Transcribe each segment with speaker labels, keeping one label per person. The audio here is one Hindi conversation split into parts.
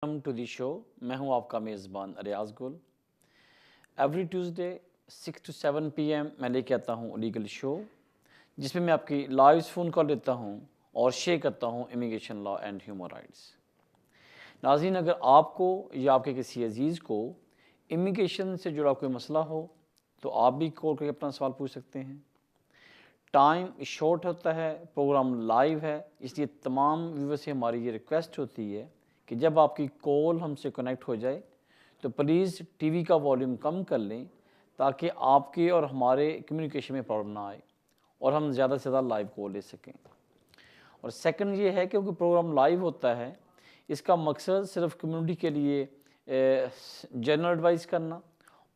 Speaker 1: Welcome to the show. मैं हूं आपका मेज़बान रियाज गुल। एवरी ट्यूसडे 6 to 7 PM मैं लेके आता हूं लीगल शो, जिसमें मैं आपकी लाइव फ़ोन कॉल लेता हूं और शेयर करता हूं immigration law and human rights. नाज़रीन, अगर आपको या आपके किसी अजीज़ को इमिग्रेशन से जुड़ा कोई मसला हो तो आप भी कॉल करके अपना सवाल पूछ सकते हैं। टाइम शॉर्ट होता है, प्रोग्राम लाइव है, इसलिए तमाम व्यूअर से हमारी ये रिक्वेस्ट होती है कि जब आपकी कॉल हमसे कनेक्ट हो जाए तो प्लीज़ टीवी का वॉल्यूम कम कर लें, ताकि आपके और हमारे कम्युनिकेशन में प्रॉब्लम ना आए और हम ज़्यादा से ज़्यादा लाइव कॉल ले सकें। और सेकंड ये है, क्योंकि प्रोग्राम लाइव होता है, इसका मकसद सिर्फ कम्युनिटी के लिए जनरल एडवाइस करना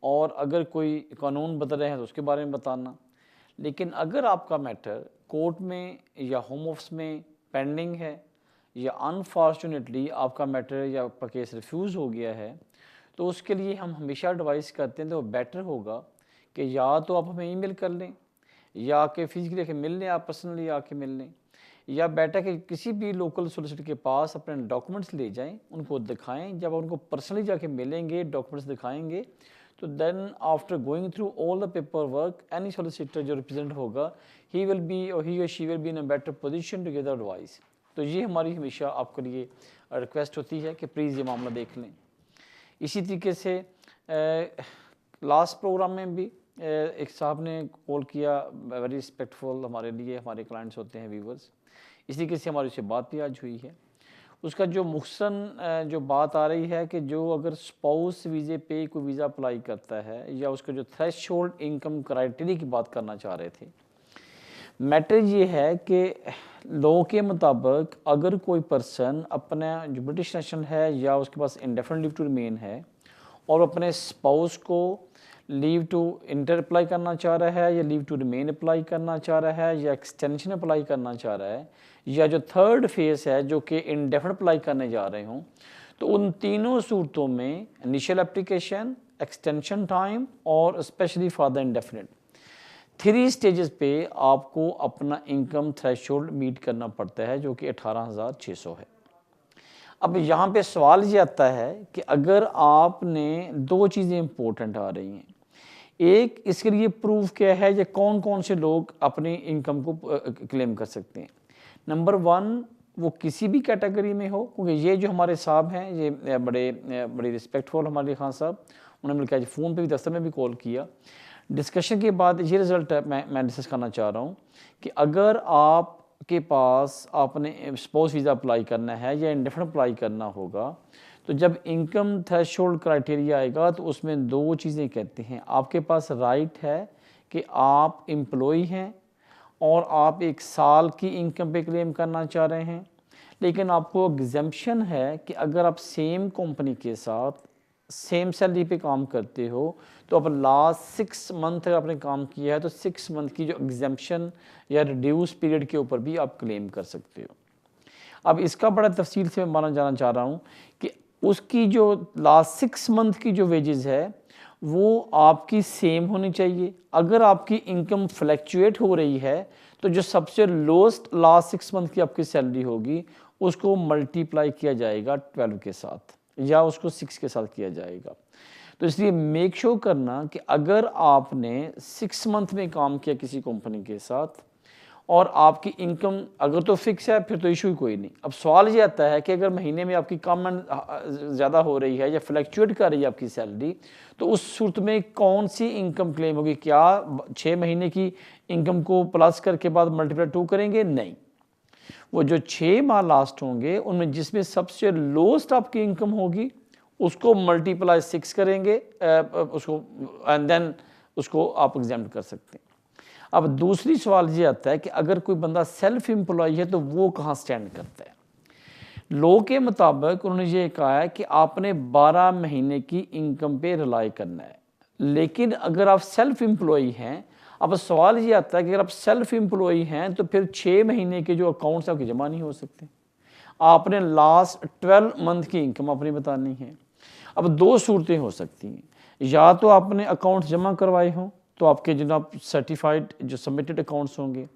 Speaker 1: और अगर कोई कानून बदल रहे हैं तो उसके बारे में बताना। लेकिन अगर आपका मैटर कोर्ट में या होम ऑफिस में पेंडिंग है या अनफॉर्चुनेटली आपका मैटर या आपका केस रिफ्यूज़ हो गया है, तो उसके लिए हम हमेशा एडवाइस करते हैं तो बेटर होगा कि या तो आप हमें ईमेल कर लें या आके फिजिकली आके मिल लें, आप पर्सनली आके मिल लें, या बेटा कि किसी भी लोकल सोलिसिटर के पास अपने डॉक्यूमेंट्स ले जाएं, उनको दिखाएं। जब आप उनको पर्सनली जाके मिलेंगे, डॉक्यूमेंट्स दिखाएंगे, तो then after going through all the paper work, any solicitor जो रिप्रेजेंट होगा, ही विल बी और ही और she will be in a better position to give advice. तो ये हमारी हमेशा आपके लिए रिक्वेस्ट होती है कि प्लीज़ ये मामला देख लें। इसी तरीके से लास्ट प्रोग्राम में भी एक साहब ने कॉल किया, वेरी रिस्पेक्टफुल हमारे लिए, हमारे क्लाइंट्स होते हैं, व्यूवर्स। इस तरीके से हमारी उससे बात भी आज हुई है। उसका जो मुख्तसर जो बात आ रही है कि जो अगर स्पाउस वीज़े पे कोई वीज़ा अप्लाई करता है, या उसका जो थ्रेशोल्ड इनकम क्राइटेरिया की बात करना चाह रहे थे। मैटर ये है कि लॉ के मुताबिक अगर कोई पर्सन अपना जो ब्रिटिश नेशनल है या उसके पास इंडेफिनिट लीव टू रिमेन है और अपने स्पाउस को लीव टू इंटर अप्लाई करना चाह रहा है, या लीव टू रिमेन अप्लाई करना चाह रहा है, या एक्सटेंशन अप्लाई करना चाह रहा है, या जो थर्ड फेज है जो कि इंडेफिनिट अप्लाई करने जा रहे हों, तो उन तीनों सूरतों में इनिशियल एप्लीकेशन, एक्सटेंशन टाइम और specially for the indefinite 3 stages पे आपको अपना इनकम थ्रेशोल्ड मीट करना पड़ता है, जो कि 18,600 है। अब यहाँ पे सवाल ये आता है कि अगर आपने दो चीज़ें इंपॉर्टेंट आ रही हैं। एक, इसके लिए प्रूफ क्या है, या कौन कौन से लोग अपनी इनकम को क्लेम कर सकते हैं। नंबर 1, वो किसी भी कैटेगरी में हो, क्योंकि ये जो हमारे साहब हैं ये बड़े रिस्पेक्टफुल हमारे खान साहब, उन्होंने मिलकर आज फ़ोन पे भी, दफ्तर में भी कॉल किया। डिस्कशन के बाद ये रिज़ल्ट मैं डिस्कस करना चाह रहा हूँ कि अगर आपके पास आपने स्पाउस वीज़ा अप्लाई करना है या इंडेफिनिट अप्लाई करना होगा, तो जब इनकम थ्रेशोल्ड क्राइटेरिया आएगा तो उसमें दो चीज़ें कहते हैं। आपके पास राइट है कि आप एम्प्लॉई हैं और आप 1 साल की इनकम पे क्लेम करना चाह रहे हैं, लेकिन आपको एग्जम्पशन है कि अगर आप सेम कंपनी के साथ सेम सैलरी पे काम करते हो, तो अब लास्ट 6 मंथ अगर आपने काम किया है तो 6 मंथ की जो एग्जम्पशन या रिड्यूस पीरियड के ऊपर भी आप क्लेम कर सकते हो। अब इसका बड़ा तफसील से मैं माना जाना चाह रहा हूँ कि उसकी जो लास्ट 6 मंथ की जो वेजेस है वो आपकी सेम होनी चाहिए। अगर आपकी इनकम फ्लैक्चुएट हो रही है तो जो सबसे लोएस्ट लास्ट 6 मंथ की आपकी सैलरी होगी उसको मल्टीप्लाई किया जाएगा 12 के साथ, या उसको 6 के साथ किया जाएगा। तो इसलिए मेक श्योर करना कि अगर आपने 6 मंथ में काम किया किसी कंपनी के साथ और आपकी इनकम अगर तो फिक्स है, फिर तो इशू ही कोई नहीं। अब सवाल ये आता है कि अगर महीने में आपकी कम ज़्यादा हो रही है या फ्लैक्चुएट कर रही है आपकी सैलरी, तो उस सूरत में कौन सी इनकम क्लेम होगी? क्या 6 महीने की इनकम को प्लस करके बाद मल्टीप्लाई 2 करेंगे? नहीं, वो जो 6 माह लास्ट होंगे उनमें जिसमें सबसे लोएस्ट आपकी इनकम होगी उसको मल्टीप्लाई 6 करेंगे उसको, एंड देन उसको आप एग्जाम्प्ट कर सकते हैं। अब दूसरी सवाल ये आता है कि अगर कोई बंदा सेल्फ एम्प्लॉय है तो वो कहाँ स्टैंड करता है। लॉ के मुताबिक उन्होंने ये कहा है कि आपने 12 महीने की इनकम पे रिलाई करना है, लेकिन अगर आप सेल्फ एम्प्लॉय हैं, अब सवाल ये आता है कि अगर आप सेल्फ एम्प्लॉय हैं तो फिर 6 महीने के जो अकाउंट्स आपके जमा नहीं हो सकते। आपने लास्ट 12 मंथ की इनकम अपनी बतानी है। अब दो सूरतें हो सकती हैं, या तो आपने अकाउंट्स जमा करवाए हों तो आपके जनाब सर्टिफाइड जो सबमिटेड अकाउंट्स होंगे,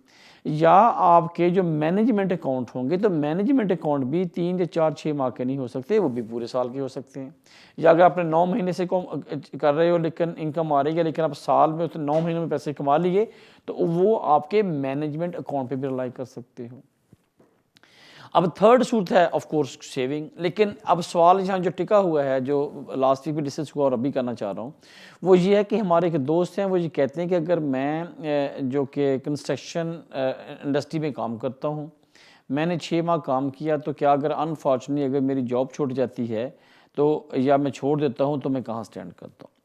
Speaker 1: या आपके जो मैनेजमेंट अकाउंट होंगे, तो मैनेजमेंट अकाउंट भी 3 या 4, 6 माह के नहीं हो सकते, वो भी पूरे साल के हो सकते हैं। या अगर आपने 9 महीने से कर रहे हो लेकिन इनकम आ रही है, लेकिन आप साल में तो 9 महीनों में पैसे कमा लिए, तो वो आपके मैनेजमेंट अकाउंट पे भी रिलाई कर सकते हो। अब थर्ड सूरत है ऑफ कोर्स सेविंग, लेकिन अब सवाल यहाँ जो टिका हुआ है, जो लास्ट वीक भी डिस्कस हुआ और अभी करना चाह रहा हूँ, वो ये है कि हमारे एक दोस्त हैं, वो ये कहते हैं कि अगर मैं जो कि कंस्ट्रक्शन इंडस्ट्री में काम करता हूँ, मैंने 6 माह काम किया, तो क्या अगर अनफॉर्चुनेटली अगर मेरी जॉब छूट जाती है तो, या मैं छोड़ देता हूँ, तो मैं कहाँ स्टैंड करता हूँ।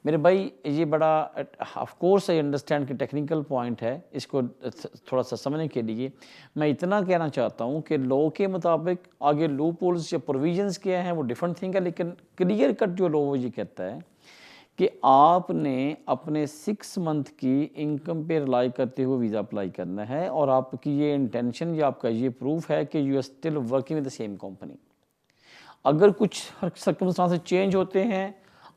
Speaker 1: मेरे भाई ये बड़ा ऑफ कोर्स आई अंडरस्टैंड कि टेक्निकल पॉइंट है, इसको थोड़ा सा समझने के लिए मैं इतना कहना चाहता हूँ कि लॉ के मुताबिक आगे लूप होल्स या प्रोविजंस क्या हैं वो डिफरेंट थिंग है, लेकिन क्लियर कट जो लॉ वो ये कहता है कि आपने अपने 6 मंथ की इनकम पे रिलाई करते हुए वीज़ा अप्लाई करना है, और आपकी ये इंटेंशन या आपका ये प्रूफ है कि you are still working with the same company. अगर कुछ सर्कमस्टांसेस चेंज होते हैं,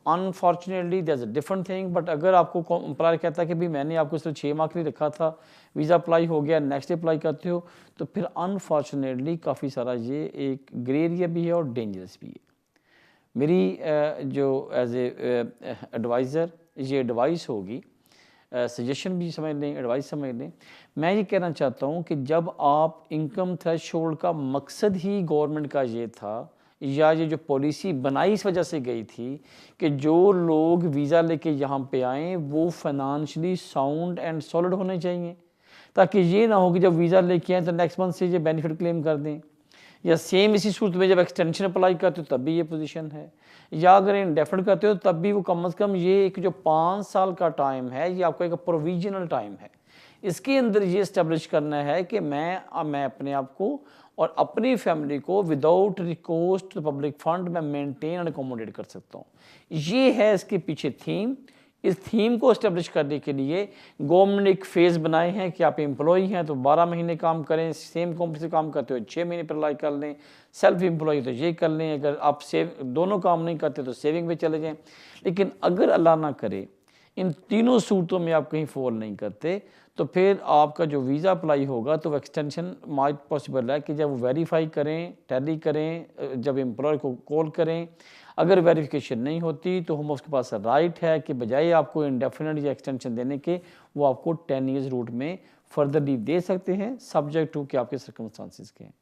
Speaker 1: unfortunately that's a different thing, but अगर आपको एम्प्लॉयर कहता है कि भाई मैंने आपको सिर्फ 6 माह के लिए रखा था, वीज़ा अप्लाई हो गया, नेक्स्ट डे अप्लाई करते हो, तो फिर अनफॉर्चुनेटली काफ़ी सारा ये एक ग्रे एरिया भी है और डेंजरस भी है। मेरी जो एज ए एडवाइज़र ये एडवाइस होगी, सजेशन भी समझ लें, एडवाइस समझ लें, मैं ये कहना चाहता हूँ कि जब आप इनकम थ्रेशोल्ड का मकसद ही गवर्नमेंट का ये था, या ये जो पॉलिसी बनाई इस वजह से गई थी कि जो लोग वीज़ा लेके यहाँ पे आएँ वो फाइनेंशियली साउंड एंड सॉलिड होने चाहिए, ताकि ये ना हो कि जब वीज़ा लेके आएँ तो नेक्स्ट मंथ से ये बेनिफिट क्लेम कर दें, या सेम इसी सूरत में जब एक्सटेंशन अप्लाई करते हो तब भी ये पोजीशन है, या अगर इंडेफिनिट करते हो तब भी वो कम से कम ये एक जो 5 साल का टाइम है, ये आपका एक प्रोविजनल टाइम है, इसके अंदर ये इस्टेब्लिश करना है कि मैं अपने आप को और अपनी फैमिली को without recourse to public fund मैं मेंटेन एंड अकोमोडेट कर सकता हूँ। ये है इसके पीछे थीम। इस थीम को इस्टेब्लिश करने के लिए गवर्नमेंट ने एक फेज़ बनाए हैं कि आप एम्प्लॉय हैं तो 12 महीने काम करें, सेम कंपनी से काम करते हो 6 महीने पर अप्लाई कर लें, सेल्फ एम्प्लॉय तो ये कर लें, अगर आप दोनों काम नहीं करते तो सेविंग में चले जाएं। लेकिन अगर अल्लाह ना करे इन तीनों सूरतों में आप कहीं फॉल नहीं करते, तो फिर आपका जो वीज़ा अप्लाई होगा तो एक्सटेंशन माइट पॉसिबल है कि जब वो वेरीफाई करें, टैली करें, जब एम्प्लॉयर को कॉल करें, अगर वेरिफिकेशन नहीं होती तो हम उसके पास राइट है कि बजाय आपको इंडेफिनिट या एक्सटेंशन देने के, वो आपको 10 ईयर्स रूट में फर्दर लीव दे सकते हैं, सब्जेक्ट टू कि आपके सर्कमस्टांसिस के हैं।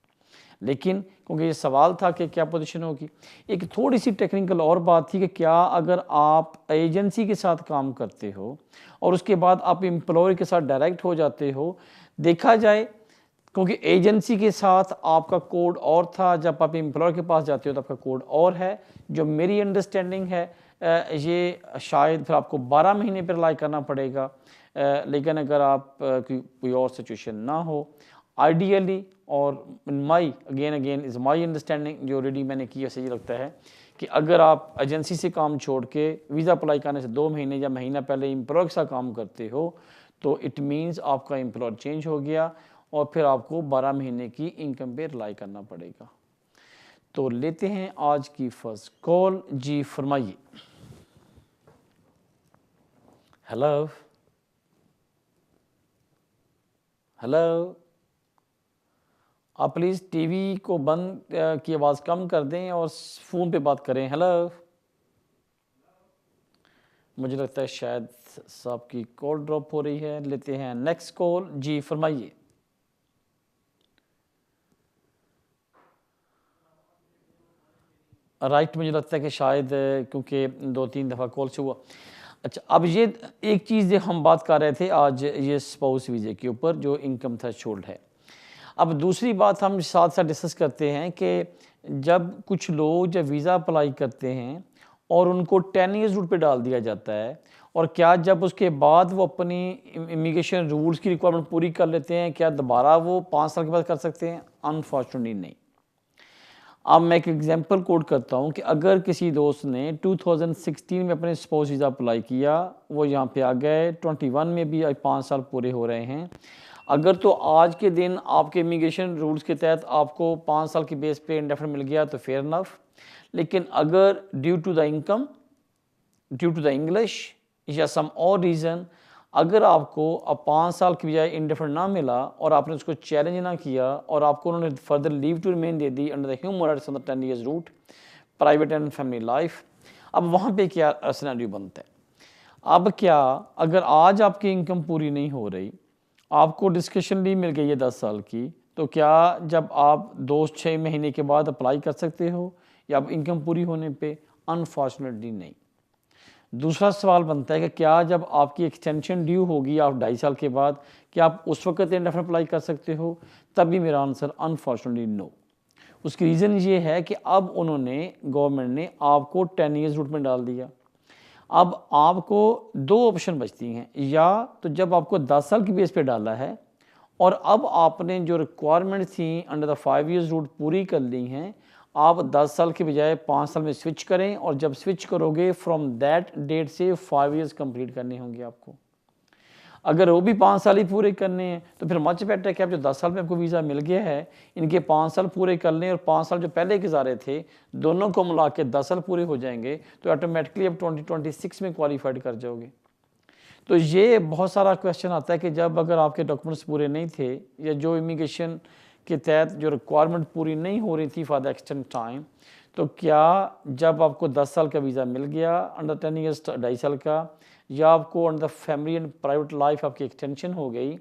Speaker 1: लेकिन क्योंकि ये सवाल था कि क्या पोजीशन होगी, एक थोड़ी सी टेक्निकल और बात थी कि क्या अगर आप एजेंसी के साथ काम करते हो और उसके बाद आप एम्प्लॉयर के साथ डायरेक्ट हो जाते हो, देखा जाए क्योंकि एजेंसी के साथ आपका कोड और था, जब आप एम्प्लॉयर के पास जाते हो तो आपका कोड और है। जो मेरी अंडरस्टैंडिंग है ये शायद फिर आपको 12 महीने पर अप्लाई करना पड़ेगा, लेकिन अगर आप कोई और सिचुएशन ना हो, आइडियली और माई अगेन इज़ माई अंडरस्टैंडिंग जो ऑलरेडी मैंने किया, सही लगता है कि अगर आप एजेंसी से काम छोड़ के वीज़ा अप्लाई करने से 2 महीने या महीना पहले एम्प्लॉयर के साथ काम करते हो, तो इट मीन्स आपका एम्प्लॉयर चेंज हो गया और फिर आपको 12 महीने की इनकम पे रिलाई करना पड़ेगा। तो लेते हैं आज की फर्स्ट कॉल। जी फरमाइए। हेलो हेलो, आप प्लीज़ टीवी को बंद की आवाज़ कम कर दें और फ़ोन पे बात करें। हेलो, मुझे लगता है शायद साहब की कॉल ड्रॉप हो रही है। लेते हैं नेक्स्ट कॉल। जी फरमाइए। राइट, मुझे लगता है कि शायद क्योंकि 2-3 दफ़ा कॉल से हुआ। अच्छा, अब ये एक चीज़ हम बात कर रहे थे आज ये स्पाउस वीज़े के ऊपर जो इनकम थ्रेशोल्ड है। अब दूसरी बात हम साथ साथ डिस्कस करते हैं कि जब कुछ लोग जब वीज़ा अप्लाई करते हैं और उनको 10 ईयर्स रूट पे डाल दिया जाता है, और क्या जब उसके बाद वो अपनी इमिग्रेशन रूल्स की रिक्वायरमेंट पूरी कर लेते हैं, क्या दोबारा वो 5 साल के बाद कर सकते हैं? अनफॉर्चुनेटली नहीं। अब मैं एक एग्जांपल कोट करता हूँ कि अगर किसी दोस्त ने 2016 में अपने स्पाउस वीज़ा अप्लाई किया, वो यहाँ पे आ गए, 21 में भी 5 साल पूरे हो रहे हैं, अगर तो आज के दिन आपके इमिग्रेशन रूल्स के तहत आपको 5 साल की बेस पे इंडेफिनिट मिल गया तो फेयर इनफ। लेकिन अगर due to the income, due to the English या सम और रीज़न अगर आपको अब 5 साल की बजाय इंडेफिनिट ना मिला और आपने उसको चैलेंज ना किया और आपको उन्होंने फर्दर लीव टू रिमेन दे दी under the human rights on the 10 years route, private and family life, अब वहाँ पे क्या सिनेरियो बनता है? अब क्या अगर आज आपकी इनकम पूरी नहीं हो रही, आपको डिस्कशन लीव मिल गई है 10 साल की, तो क्या जब आप 2-6 महीने के बाद अप्लाई कर सकते हो या अब इनकम पूरी होने पे? अनफॉर्चुनेटली नहीं। दूसरा सवाल बनता है कि क्या जब आपकी एक्सटेंशन ड्यू होगी आप 2.5 साल के बाद, क्या आप उस वक्त इंडेफिनिट अप्लाई कर सकते हो? तब भी मेरा आंसर अनफॉर्चुनेटली नो। उसकी रीज़न ये है कि अब उन्होंने, गवर्नमेंट ने आपको 10 ईयर्स रूट में डाल दिया। अब आपको 2 ऑप्शन बचती हैं, या तो जब आपको 10 साल की बेस पे डाला है और अब आपने जो रिक्वायरमेंट थी अंडर द 5 ईयर्स रूट पूरी कर ली हैं, आप 10 साल के बजाय 5 साल में स्विच करें और जब स्विच करोगे फ्रॉम दैट डेट से 5 ईयर्स कंप्लीट करने होंगे आपको। अगर वो भी 5 साल ही पूरे करने हैं तो फिर मच बेटर है कि आप जो 10 साल में आपको वीज़ा मिल गया है, इनके 5 साल पूरे कर लें और 5 साल जो पहले गुजारे थे दोनों को मिला के 10 साल पूरे हो जाएंगे, तो ऑटोमेटिकली आप 2026 में क्वालिफाइड कर जाओगे। तो ये बहुत सारा क्वेश्चन आता है कि जब अगर आपके डॉक्यूमेंट्स पूरे नहीं थे या जो इमिग्रेशन के तहत जो रिक्वायरमेंट पूरी नहीं हो रही थी फॉर द एक्सटेंड टाइम, तो क्या जब आपको 10 साल का वीज़ा मिल गया अंडर 10 ईयर्स 2.5 साल का, या आपको under family and private life आपकी एक्सटेंशन हो गई,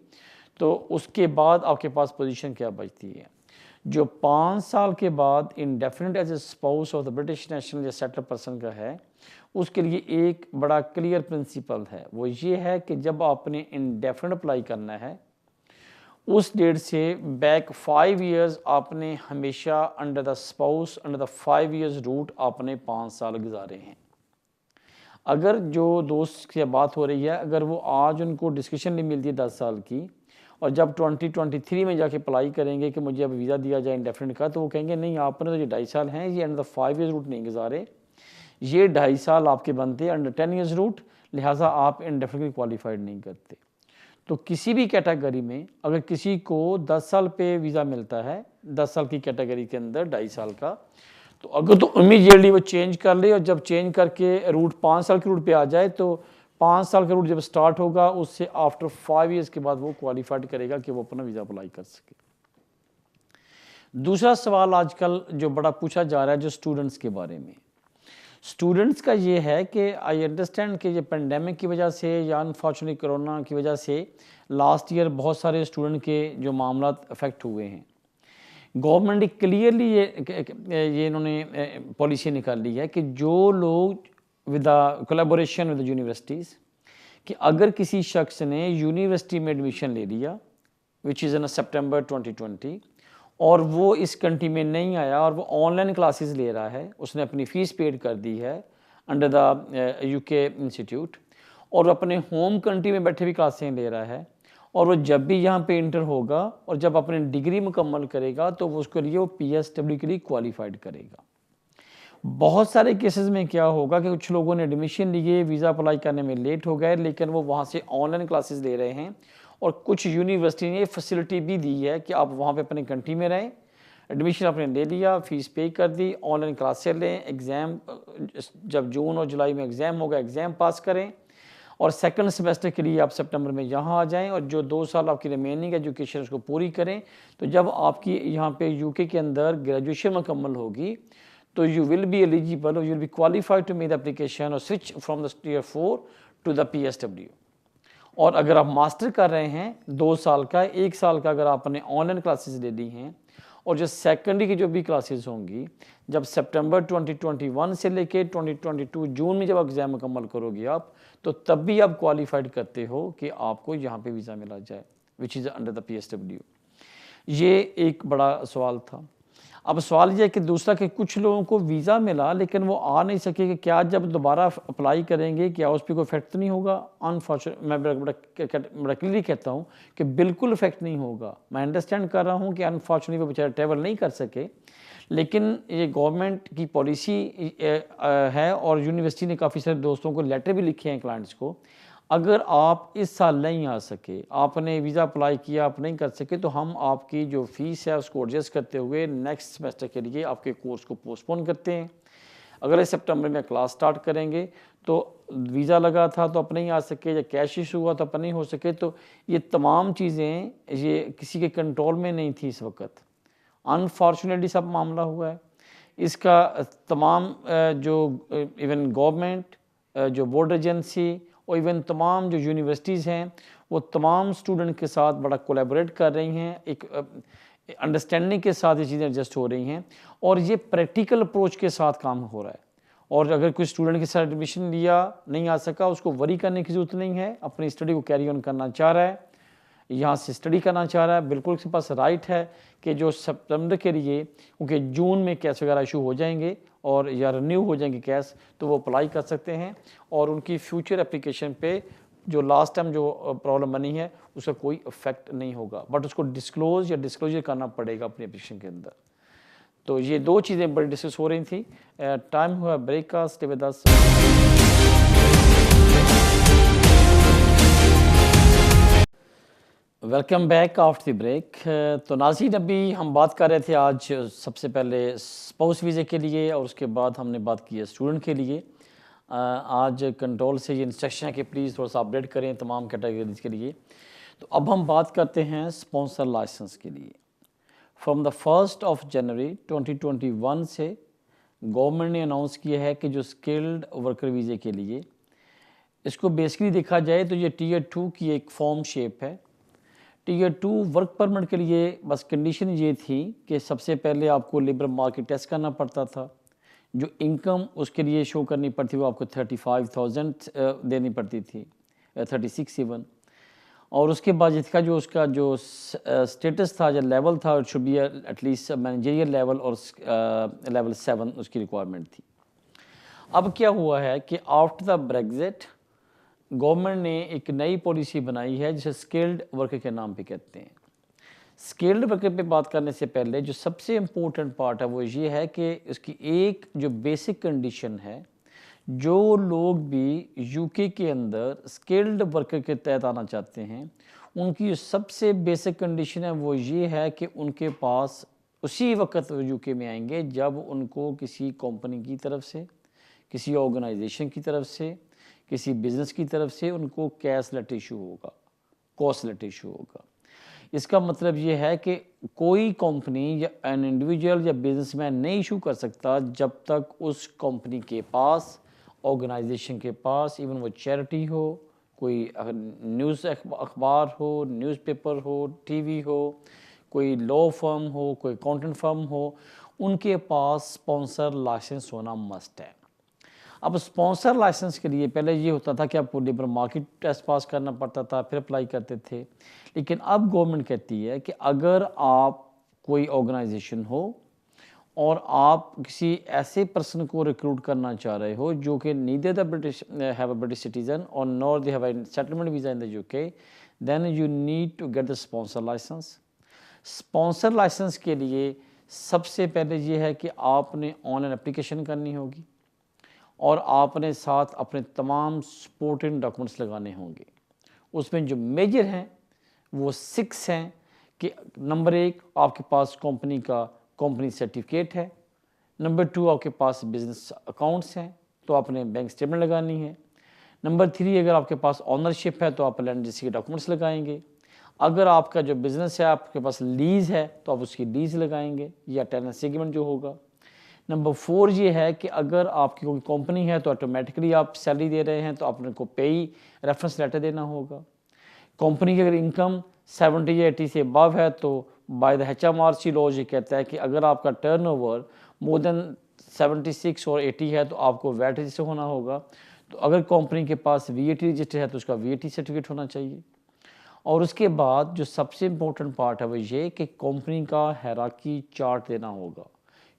Speaker 1: तो उसके बाद आपके पास पोजीशन क्या बचती है? जो 5 साल के बाद indefinite as a spouse of the British national या सेटल पर्सन का है, उसके लिए एक बड़ा क्लियर प्रिंसिपल है, वो ये है कि जब आपने इंडेफिनिट अप्लाई करना है उस डेट से बैक 5 ईयर्स आपने हमेशा under the spouse under the 5 years route आपने 5 साल गुजारे हैं। अगर जो दोस्त से बात हो रही है, अगर वो आज उनको डिस्कशन नहीं मिलती है 10 साल की और जब 2023 में जाके अप्लाई करेंगे कि मुझे अब वीज़ा दिया जाए इंडेफिनिट का, तो वो कहेंगे नहीं आपने तो ये 2.5 साल हैं, ये अंडर द 5 ईयर्स रूट नहीं गुजारे, ये 2.5 साल आपके बनते हैं अंडर 10 ईयर्स रूट, लिहाजा आप इंडेफिनिटली क्वालिफाइड नहीं करते। तो किसी भी कैटेगरी में अगर किसी को 10 साल पे वीज़ा मिलता है, 10 साल की कैटेगरी के अंदर 2.5 साल का, तो अगर तो इमीडिएटली वो चेंज कर ले और जब चेंज करके रूट 5 साल के रूट पे आ जाए, तो 5 साल का रूट जब स्टार्ट होगा उससे आफ्टर 5 ईयर्स के बाद वो क्वालिफाइड करेगा कि वो अपना वीज़ा अप्लाई कर सके। दूसरा सवाल आजकल जो बड़ा पूछा जा रहा है जो स्टूडेंट्स के बारे में, स्टूडेंट्स का ये है कि आई अंडरस्टैंड कि ये पेंडेमिक की वजह से या अनफॉर्चुनेटली कोरोना की वजह से लास्ट ईयर बहुत सारे स्टूडेंट के जो मामला अफेक्ट हुए हैं। गवर्नमेंट ने क्लियरली ये इन्होंने पॉलिसी निकाली है कि जो लोग with the collaboration with universities, कि अगर किसी शख्स ने यूनिवर्सिटी में एडमिशन ले लिया विच इज़ इन सितंबर 2020 और वो इस कंट्री में नहीं आया और वो ऑनलाइन क्लासेस ले रहा है, उसने अपनी फ़ीस पेड कर दी है अंडर द यूके इंस्टीट्यूट और अपने होम कंट्री में बैठे भी क्लासें ले रहा है, और वो जब भी यहाँ पे इंटर होगा और जब अपनी डिग्री मुकम्मल करेगा तो वो उसके लिए वो PSW के लिए क्वालिफाइड करेगा। बहुत सारे केसेस में क्या होगा कि कुछ लोगों ने एडमिशन लिए, वीज़ा अप्लाई करने में लेट हो गए, लेकिन वो वहाँ से ऑनलाइन क्लासेस ले रहे हैं और कुछ यूनिवर्सिटी ने फैसिलिटी भी दी है कि आप वहाँ पे अपने कंट्री में रहें, एडमिशन आपने ले लिया, फ़ीस पे कर दी, ऑनलाइन क्लासेस लें, एग्ज़ाम जब जून और जुलाई में एग्ज़ाम होगा एग्ज़ाम पास करें और सेकंड सेमेस्टर के लिए आप सितंबर में यहाँ आ जाएं और जो 2 साल आपकी रिमेनिंग एजुकेशन उसको पूरी करें। तो जब आपकी यहाँ पे यूके के अंदर ग्रेजुएशन मुकम्मल होगी तो यू विल बी एलिजिबल और you will be qualified to make the application और switch from the year 4 to the PSW। और अगर आप मास्टर कर रहे हैं 2 साल का, 1 साल का अगर आपने ऑनलाइन क्लासेस ले ली हैं और जो सेकेंडरी की जो भी क्लासेस होंगी जब सितंबर 2021 से लेके 2022 जून में जब एग्ज़ाम मुकम्मल करोगे आप, तो तब भी आप क्वालिफाइड करते हो कि आपको यहाँ पे वीज़ा मिला जाए which is under the PSW। ये एक बड़ा सवाल था। अब सवाल ये है कि दूसरा कि कुछ लोगों को वीज़ा मिला लेकिन वो आ नहीं सके, कि क्या जब दोबारा अप्लाई करेंगे क्या उस पर कोई इफेक्ट नहीं होगा? अनफॉर्चुनेट मैं बड़ा क्लियरली कहता हूँ कि बिल्कुल इफेक्ट नहीं होगा। मैं अंडरस्टैंड कर रहा हूँ कि अनफॉर्चुनेटली वो बेचारे ट्रैवल नहीं कर सके, लेकिन ये गवर्नमेंट की पॉलिसी है और यूनिवर्सिटी ने काफ़ी सारे दोस्तों को लेटर भी लिखे हैं क्लाइंट्स को, अगर आप इस साल नहीं आ सके, आपने वीज़ा अप्लाई किया, आप नहीं कर सके, तो हम आपकी जो फ़ीस है उसको एडजस्ट करते हुए नेक्स्ट सेमेस्टर के लिए आपके कोर्स को पोस्टपोन करते हैं। अगले सितंबर में क्लास स्टार्ट करेंगे तो वीज़ा लगा था तो अब नहीं आ सके, या कैश इशू हुआ तो अब नहीं हो सके। तो ये तमाम चीज़ें ये किसी के कंट्रोल में नहीं थी इस वक्त। अनफॉर्चुनेटली सब मामला हुआ है। इसका तमाम जो इवन गवर्नमेंट, जो बोर्ड एजेंसी और इवन तमाम जो यूनिवर्सिटीज़ हैं, वो तमाम स्टूडेंट के साथ बड़ा कोलैबोरेट कर रही हैं, एक अंडरस्टैंडिंग के साथ ये चीज़ें एडजस्ट हो रही हैं, और ये प्रैक्टिकल अप्रोच के साथ काम हो रहा है। और अगर कोई स्टूडेंट के साथ एडमिशन लिया नहीं आ सका, उसको वरी करने की ज़रूरत नहीं है। अपनी स्टडी को कैरी ऑन करना चाह रहा है, यहाँ से स्टडी करना चाह रहा है, बिल्कुल उसके पास राइट है कि जो सितंबर के लिए, क्योंकि जून में कैश वगैरह इशू हो जाएंगे और या रिन्यू हो जाएंगे कैश, तो वो अप्लाई कर सकते हैं और उनकी फ्यूचर एप्लीकेशन पे जो लास्ट टाइम जो प्रॉब्लम बनी है उसका कोई इफेक्ट नहीं होगा, बट उसको डिस्क्लोज या डिस्क्लोजर करना पड़ेगा अपनी एप्लीकेशन के अंदर। तो ये दो चीज़ें बड़ी डिस्कस हो रही थी। टाइम हुआ ब्रेक का, stay with us. Welcome back after the break. तो नाज़रीन, अभी हम बात कर रहे थे आज सबसे पहले स्पाउस वीज़े के लिए और उसके बाद हमने बात की है स्टूडेंट के लिए। आज कंट्रोल से ये इंस्ट्रक्शन है कि प्लीज़ थोड़ा सा अपडेट करें तमाम कैटेगरीज के लिए। तो अब हम बात करते हैं स्पॉन्सर लाइसेंस के लिए। फ्रॉम द 1 जनवरी 2021 से गवर्नमेंट ने अनाउंस किया है कि जो स्किल्ड वर्कर वीज़े के लिए, इसको बेसिकली देखा जाए तो ये टीयर 2 की एक फॉर्म शेप है। टीयर 2 वर्क परमिट के लिए बस कंडीशन ये थी कि सबसे पहले आपको लेबर मार्केट टेस्ट करना पड़ता था, जो इनकम उसके लिए शो करनी पड़ती वो आपको 35,000 देनी पड़ती थी, 36 इवन। और उसके बाद इसका जो उसका जो स्टेटस था, जो लेवल था, it should be at least managerial level और लेवल 7 उसकी रिक्वायरमेंट थी। अब क्या हुआ है कि आफ्टर द ब्रेग्जिट गवर्नमेंट ने एक नई पॉलिसी बनाई है जिसे स्किल्ड वर्कर के नाम पे कहते हैं। स्किल्ड वर्कर पे बात करने से पहले जो सबसे इम्पोर्टेंट पार्ट है वो ये है कि इसकी एक जो बेसिक कंडीशन है, जो लोग भी यूके के अंदर स्किल्ड वर्कर के तहत आना चाहते हैं, उनकी जो सबसे बेसिक कंडीशन है वो ये है कि उनके पास उसी वक्त यूके में आएंगे जब उनको किसी कंपनी की तरफ से, किसी ऑर्गेनाइजेशन की तरफ से, किसी बिज़नेस की तरफ से उनको कैश लेटर इशू होगा, कॉस्ट लेटर इशू होगा। इसका मतलब ये है कि कोई कंपनी या एन इंडिविजुअल या बिजनेसमैन नहीं इशू कर सकता जब तक उस कंपनी के पास, ऑर्गेनाइजेशन के पास, इवन वो चैरिटी हो, कोई न्यूज़ अखबार हो, न्यूज़पेपर हो, टीवी हो, कोई लॉ फर्म हो, कोई अकाउंटेंट फर्म हो, उनके पास स्पॉन्सर लाइसेंस होना मस्ट है। अब स्पॉन्सर लाइसेंस के लिए पहले ये होता था कि आपको लेबर मार्केट टेस्ट पास करना पड़ता था, फिर अप्लाई करते थे। लेकिन अब गवर्नमेंट कहती है कि अगर आप कोई ऑर्गेनाइजेशन हो और आप किसी ऐसे पर्सन को रिक्रूट करना चाह रहे हो जो कि neither the British have a British citizen और nor they have a settlement visa in the UK, then you need to get the sponsor licence. Sponsor licence के लिए सबसे पहले ये है कि आपने ऑनलाइन एप्लीकेशन करनी होगी और आपने साथ अपने तमाम सपोर्टिंग डॉक्यूमेंट्स लगाने होंगे। उसमें जो मेजर हैं वो 6 हैं कि नंबर 1 आपके पास कंपनी सर्टिफिकेट है, नंबर 2 आपके पास बिजनेस अकाउंट्स हैं तो आपने बैंक स्टेटमेंट लगानी है, नंबर 3 अगर आपके पास ऑनरशिप है तो आप लैंड रजिस्ट्री के डॉक्यूमेंट्स लगाएंगे, अगर आपका जो बिज़नेस है आपके पास लीज़ है तो आप उसकी लीज़ लगाएंगे या टेनेंसी एग्रीमेंट जो होगा। नंबर 4 ये है कि अगर आपकी कोई कंपनी है तो ऑटोमेटिकली आप सैलरी दे रहे हैं तो आपने को पेई रेफरेंस लेटर देना होगा। कंपनी की अगर इनकम 70 या 80 से अबव है तो बाय द HMRC लॉ ये कहता है कि अगर आपका टर्नओवर मोर देन 76 और 80 है तो आपको वैट रजिस्टर होना होगा। तो अगर कंपनी के पास VAT रजिस्टर है तो उसका VAT सर्टिफिकेट होना चाहिए। और उसके बाद जो सबसे इम्पोर्टेंट पार्ट है वो ये कि कंपनी का हायरार्की चार्ट देना होगा।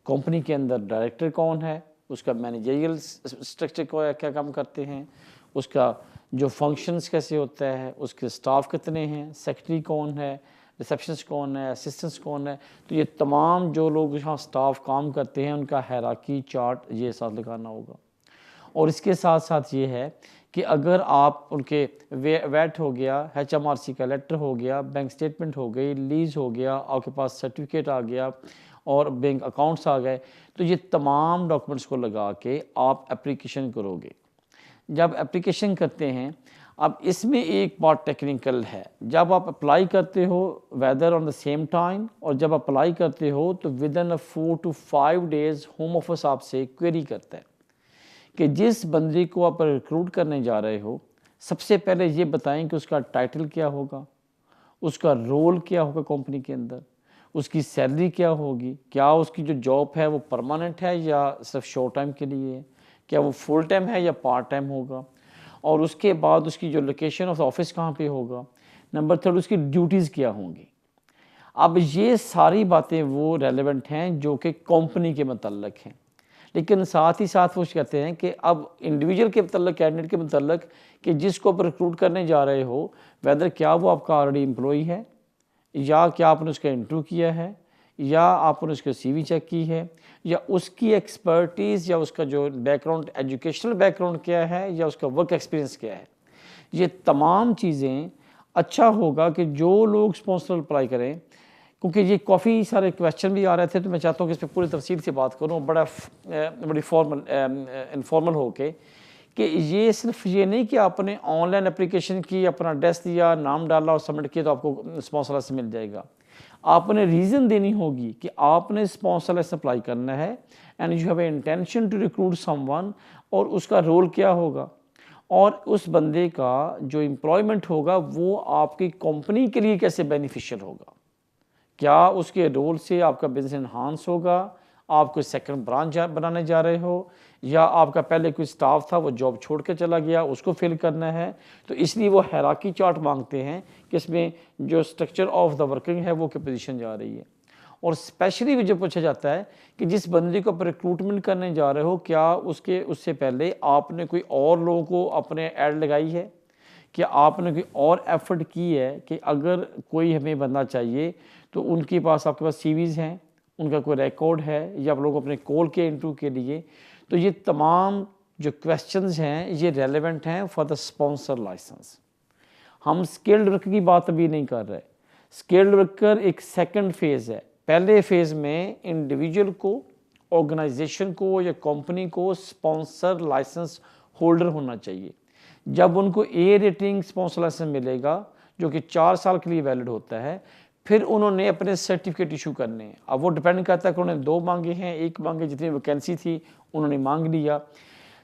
Speaker 1: कंपनी के अंदर डायरेक्टर कौन है, उसका मैनेजरियल स्ट्रक्चर को क्या काम करते हैं, उसका जो फंक्शंस कैसे होता है, उसके स्टाफ कितने हैं, सेक्रेटरी कौन है, रिसेप्शनिस्ट कौन है, असिस्टेंट्स कौन है। तो ये तमाम जो लोग यहाँ स्टाफ काम करते हैं उनका हायरार्की चार्ट ये साथ लगाना होगा। और इसके साथ साथ ये है कि अगर आप उनके वैट हो गया, HMRC का लेटर हो गया, बैंक स्टेटमेंट हो गई, लीज़ हो गया, आपके पास सर्टिफिकेट आ गया और बैंक अकाउंट्स आ गए, तो ये तमाम डॉक्यूमेंट्स को लगा के आप एप्लीकेशन करोगे। जब एप्लीकेशन करते हैं, अब इसमें एक पार्ट टेक्निकल है। जब आप अप्लाई करते हो whether on the same time, और जब अप्लाई करते हो तो within 4 to 5 days home office आपसे क्वेरी करता है कि जिस बंदे को आप रिक्रूट करने जा रहे हो, सबसे पहले ये बताएं कि उसका टाइटल क्या होगा, उसका रोल क्या होगा कंपनी के अंदर, उसकी सैलरी क्या होगी, क्या उसकी जो जॉब है वो परमानेंट है या सिर्फ शॉर्ट टाइम के लिए है, क्या वो फुल टाइम है या पार्ट टाइम होगा, और उसके बाद उसकी जो लोकेशन ऑफ ऑफिस कहाँ पे होगा, नंबर 3 उसकी ड्यूटीज़ क्या होंगी। अब ये सारी बातें वो रेलेवेंट हैं जो कि कंपनी के मतलब हैं, लेकिन साथ ही साथ वो कहते हैं कि अब इंडिविजुअल के मतलब, कैंडिडेट के मतलब कि जिसको आप रिक्रूट करने जा रहे हो, वेदर क्या वो आपका ऑलरेडी एम्प्लॉय है, या क्या आपने उसका इंटरव्यू किया है, या आपने उसका सीवी चेक की है, या उसकी एक्सपर्टीज़ या उसका जो बैकग्राउंड, एजुकेशनल बैकग्राउंड क्या है, या उसका वर्क एक्सपीरियंस क्या है। ये तमाम चीज़ें अच्छा होगा कि जो लोग स्पॉन्सर अप्लाई करें, क्योंकि ये काफ़ी सारे क्वेश्चन भी आ रहे थे, तो मैं चाहता हूँ कि इस पर पूरी तफसील से बात करूँ, बड़ी फॉर्मल इनफॉर्मल हो के, कि ये सिर्फ ये नहीं कि आपने ऑनलाइन एप्लीकेशन की, अपना एड्रेस दिया, नाम डाला और सबमिट किया तो आपको स्पॉन्सर लाइसेंस मिल जाएगा। आपने रीज़न देनी होगी कि आपने स्पॉन्सर लाइसेंस अप्लाई करना है, and you have a intention to recruit someone, और उसका रोल क्या होगा, और उस बंदे का जो एम्प्लॉयमेंट होगा वो आपकी कंपनी के लिए कैसे बेनिफिशियल होगा। क्या उसके रोल से आपका बिजनेस इन्हांस होगा, आप कोई सेकंड ब्रांच बनाने जा रहे हो, या आपका पहले कोई स्टाफ था वो जॉब छोड़ के चला गया, उसको फिल करना है। तो इसलिए वो हायरार्की चार्ट मांगते हैं कि इसमें जो स्ट्रक्चर ऑफ द वर्किंग है वो क्या पोजीशन जा रही है। और स्पेशली भी जो पूछा जाता है कि जिस बंदे को आप रिक्रूटमेंट करने जा रहे हो, क्या उससे पहले आपने कोई और लोगों को अपने ऐड लगाई है, कि आपने कोई और एफर्ट की है कि अगर कोई हमें बंदा चाहिए तो उनके पास, आपके पास सीवीज़ हैं, उनका कोई रिकॉर्ड है, या आप लोग अपने कॉल के इंटरव्यू के लिए। तो ये तमाम जो क्वेश्चंस हैं ये रेलेवेंट हैं फॉर द स्पॉन्सर लाइसेंस। हम स्किल्ड वर्कर की बात अभी नहीं कर रहे। स्किल्ड वर्कर एक सेकंड फेज़ है। पहले फेज़ में इंडिविजुअल को, ऑर्गेनाइजेशन को या कंपनी को स्पॉन्सर लाइसेंस होल्डर होना चाहिए। जब उनको ए रेटिंग स्पॉन्सर लाइसेंस मिलेगा जो कि 4 साल के लिए वैलिड होता है, फिर उन्होंने अपने सर्टिफिकेट इशू करने हैं। अब वो डिपेंड करता है कि उन्होंने 2 मांगे हैं, 1 मांगे, जितनी वैकेंसी थी उन्होंने मांग लिया।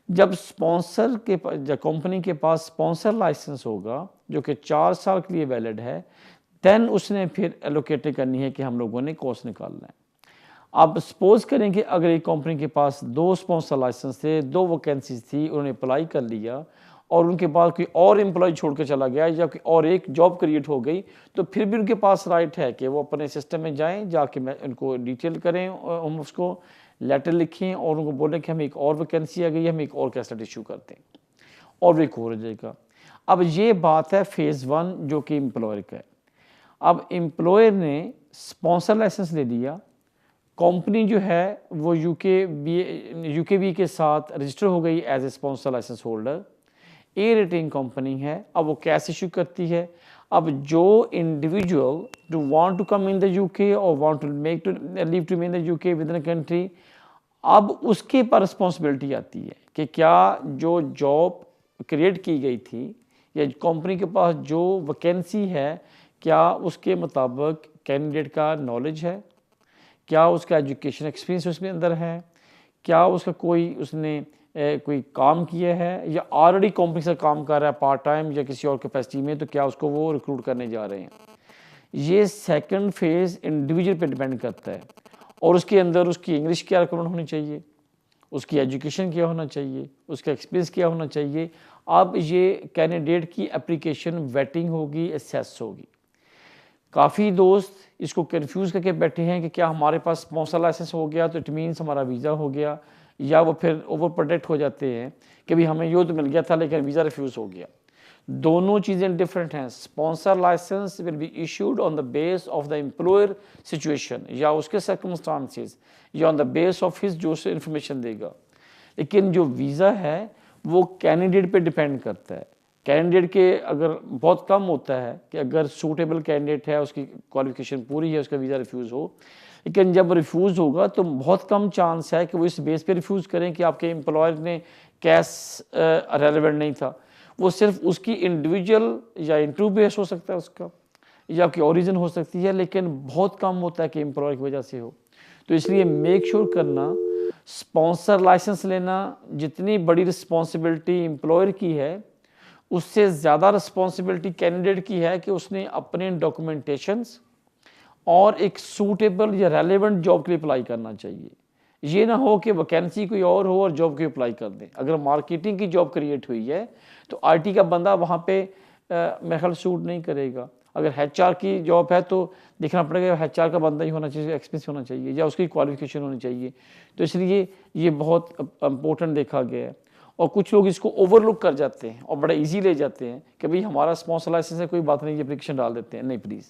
Speaker 1: जब स्पॉन्सर के पास, जब कंपनी के पास स्पॉन्सर लाइसेंस होगा जो कि 4 साल के लिए वैलिड है, देन उसने फिर एलोकेट करनी है कि हम लोगों ने कॉस्ट निकालना है। अब सपोज करें कि अगर एक कंपनी के पास 2 स्पॉन्सर लाइसेंस थे, 2 वैकेंसीज थी, उन्होंने अप्लाई कर लिया और उनके बाद कोई और एम्प्लॉय छोड़ के चला गया या कोई और एक जॉब क्रिएट हो गई, तो फिर भी उनके पास राइट है कि वो अपने सिस्टम में जाएं, जाके मैं उनको डिटेल करें, हम उसको लेटर लिखें और उनको बोलें कि हमें एक और वैकेंसी आ गई है, हम एक और कैसेट इशू करते हैं, और भी हो जाएगा। अब ये बात है फेज़ 1 जो कि एम्प्लॉयर का है। अब एम्प्लॉयर ने स्पॉन्सर लाइसेंस ले लिया, कंपनी जो है वो यूकेबी के साथ रजिस्टर हो गई as a sponsor licence holder, a rating company है। अब वो कैसे इशू करती है। अब जो individual to want to come in the UK और want to make to leave to in the UK within country, अब उसके पर रिस्पॉन्सिबिलिटी आती है कि क्या जो जॉब क्रिएट की गई थी या कंपनी के पास जो वैकेंसी है, क्या उसके मुताबिक कैंडिडेट का नॉलेज है, क्या उसका एजुकेशन एक्सपीरियंस उसमें अंदर है, क्या उसका कोई उसने कोई काम किया है, या ऑलरेडी कंपनी से काम कर रहा है पार्ट टाइम या किसी और कैपेसिटी में, तो क्या उसको वो रिक्रूट करने जा रहे हैं। ये सेकंड फेज़ इंडिविजुअल पे डिपेंड करता है, और उसके अंदर उसकी इंग्लिश क्या रिक्वायरमेंट होनी चाहिए, उसकी एजुकेशन क्या होना चाहिए, उसका एक्सपीरियंस क्या होना चाहिए। अब ये कैंडिडेट की एप्लीकेशन वेटिंग होगी, असेस होगी। काफ़ी दोस्त इसको कन्फ्यूज़ करके बैठे हैं कि क्या हमारे पास स्पॉन्सर लाइसेंस हो गया तो इट मीन्स हमारा वीज़ा हो गया, या वो फिर ओवर प्रोटेक्ट हो जाते हैं कि भाई हमें यो तो मिल गया था लेकिन वीज़ा रिफ्यूज़ हो गया। दोनों चीज़ें डिफरेंट हैं। Sponsor licence will be issued on the base of the employer situation या उसके सर्कमस्टांसेस, या on the base of his जो से इन्फॉर्मेशन देगा। लेकिन जो वीज़ा है वो कैंडिडेट पे डिपेंड करता है। कैंडिडेट के अगर बहुत कम होता है कि अगर सूटेबल कैंडिडेट है, उसकी क्वालिफिकेशन पूरी है, उसका वीज़ा रिफ्यूज़ हो, लेकिन जब रिफ्यूज़ होगा तो बहुत कम चांस है कि वो इस बेस पे रिफ्यूज़ करें कि आपके एम्प्लॉयर ने कैश रेलेवेंट नहीं था। वो सिर्फ उसकी इंडिविजुअल या इंटरव्यू बेस हो सकता है उसका, या आपकी ओरिजिन हो सकती है, लेकिन बहुत कम होता है कि एम्प्लॉयर की वजह से हो। तो इसलिए मेक श्योर करना, स्पॉन्सर लाइसेंस लेना जितनी बड़ी रिस्पॉन्सिबिलिटी एम्प्लॉयर की है, उससे ज़्यादा रिस्पॉन्सिबिलिटी कैंडिडेट की है कि उसने अपने डॉक्यूमेंटेशंस और एक सूटेबल या रेलेवेंट जॉब के लिए अप्लाई करना चाहिए। ये ना हो कि वैकेंसी कोई और हो और जॉब के अप्लाई कर दें। अगर मार्केटिंग की जॉब क्रिएट हुई है तो आईटी का बंदा वहाँ पे मेरे ख्याल सूट नहीं करेगा। अगर एचआर की जॉब है तो देखना पड़ेगा एचआर का बंदा ही होना चाहिए, एक्सपीरियंस होना चाहिए या उसकी क्वालिफिकेशन होनी चाहिए। तो इसलिए ये बहुत इम्पोर्टेंट देखा गया है। और कुछ लोग इसको ओवरलुक कर जाते हैं और बड़ा ईजी ले जाते हैं कि भाई हमारा स्पॉन्सर लाइसेंस है, कोई बात नहीं, ये एप्लीकेशन डाल देते हैं। नहीं प्लीज़,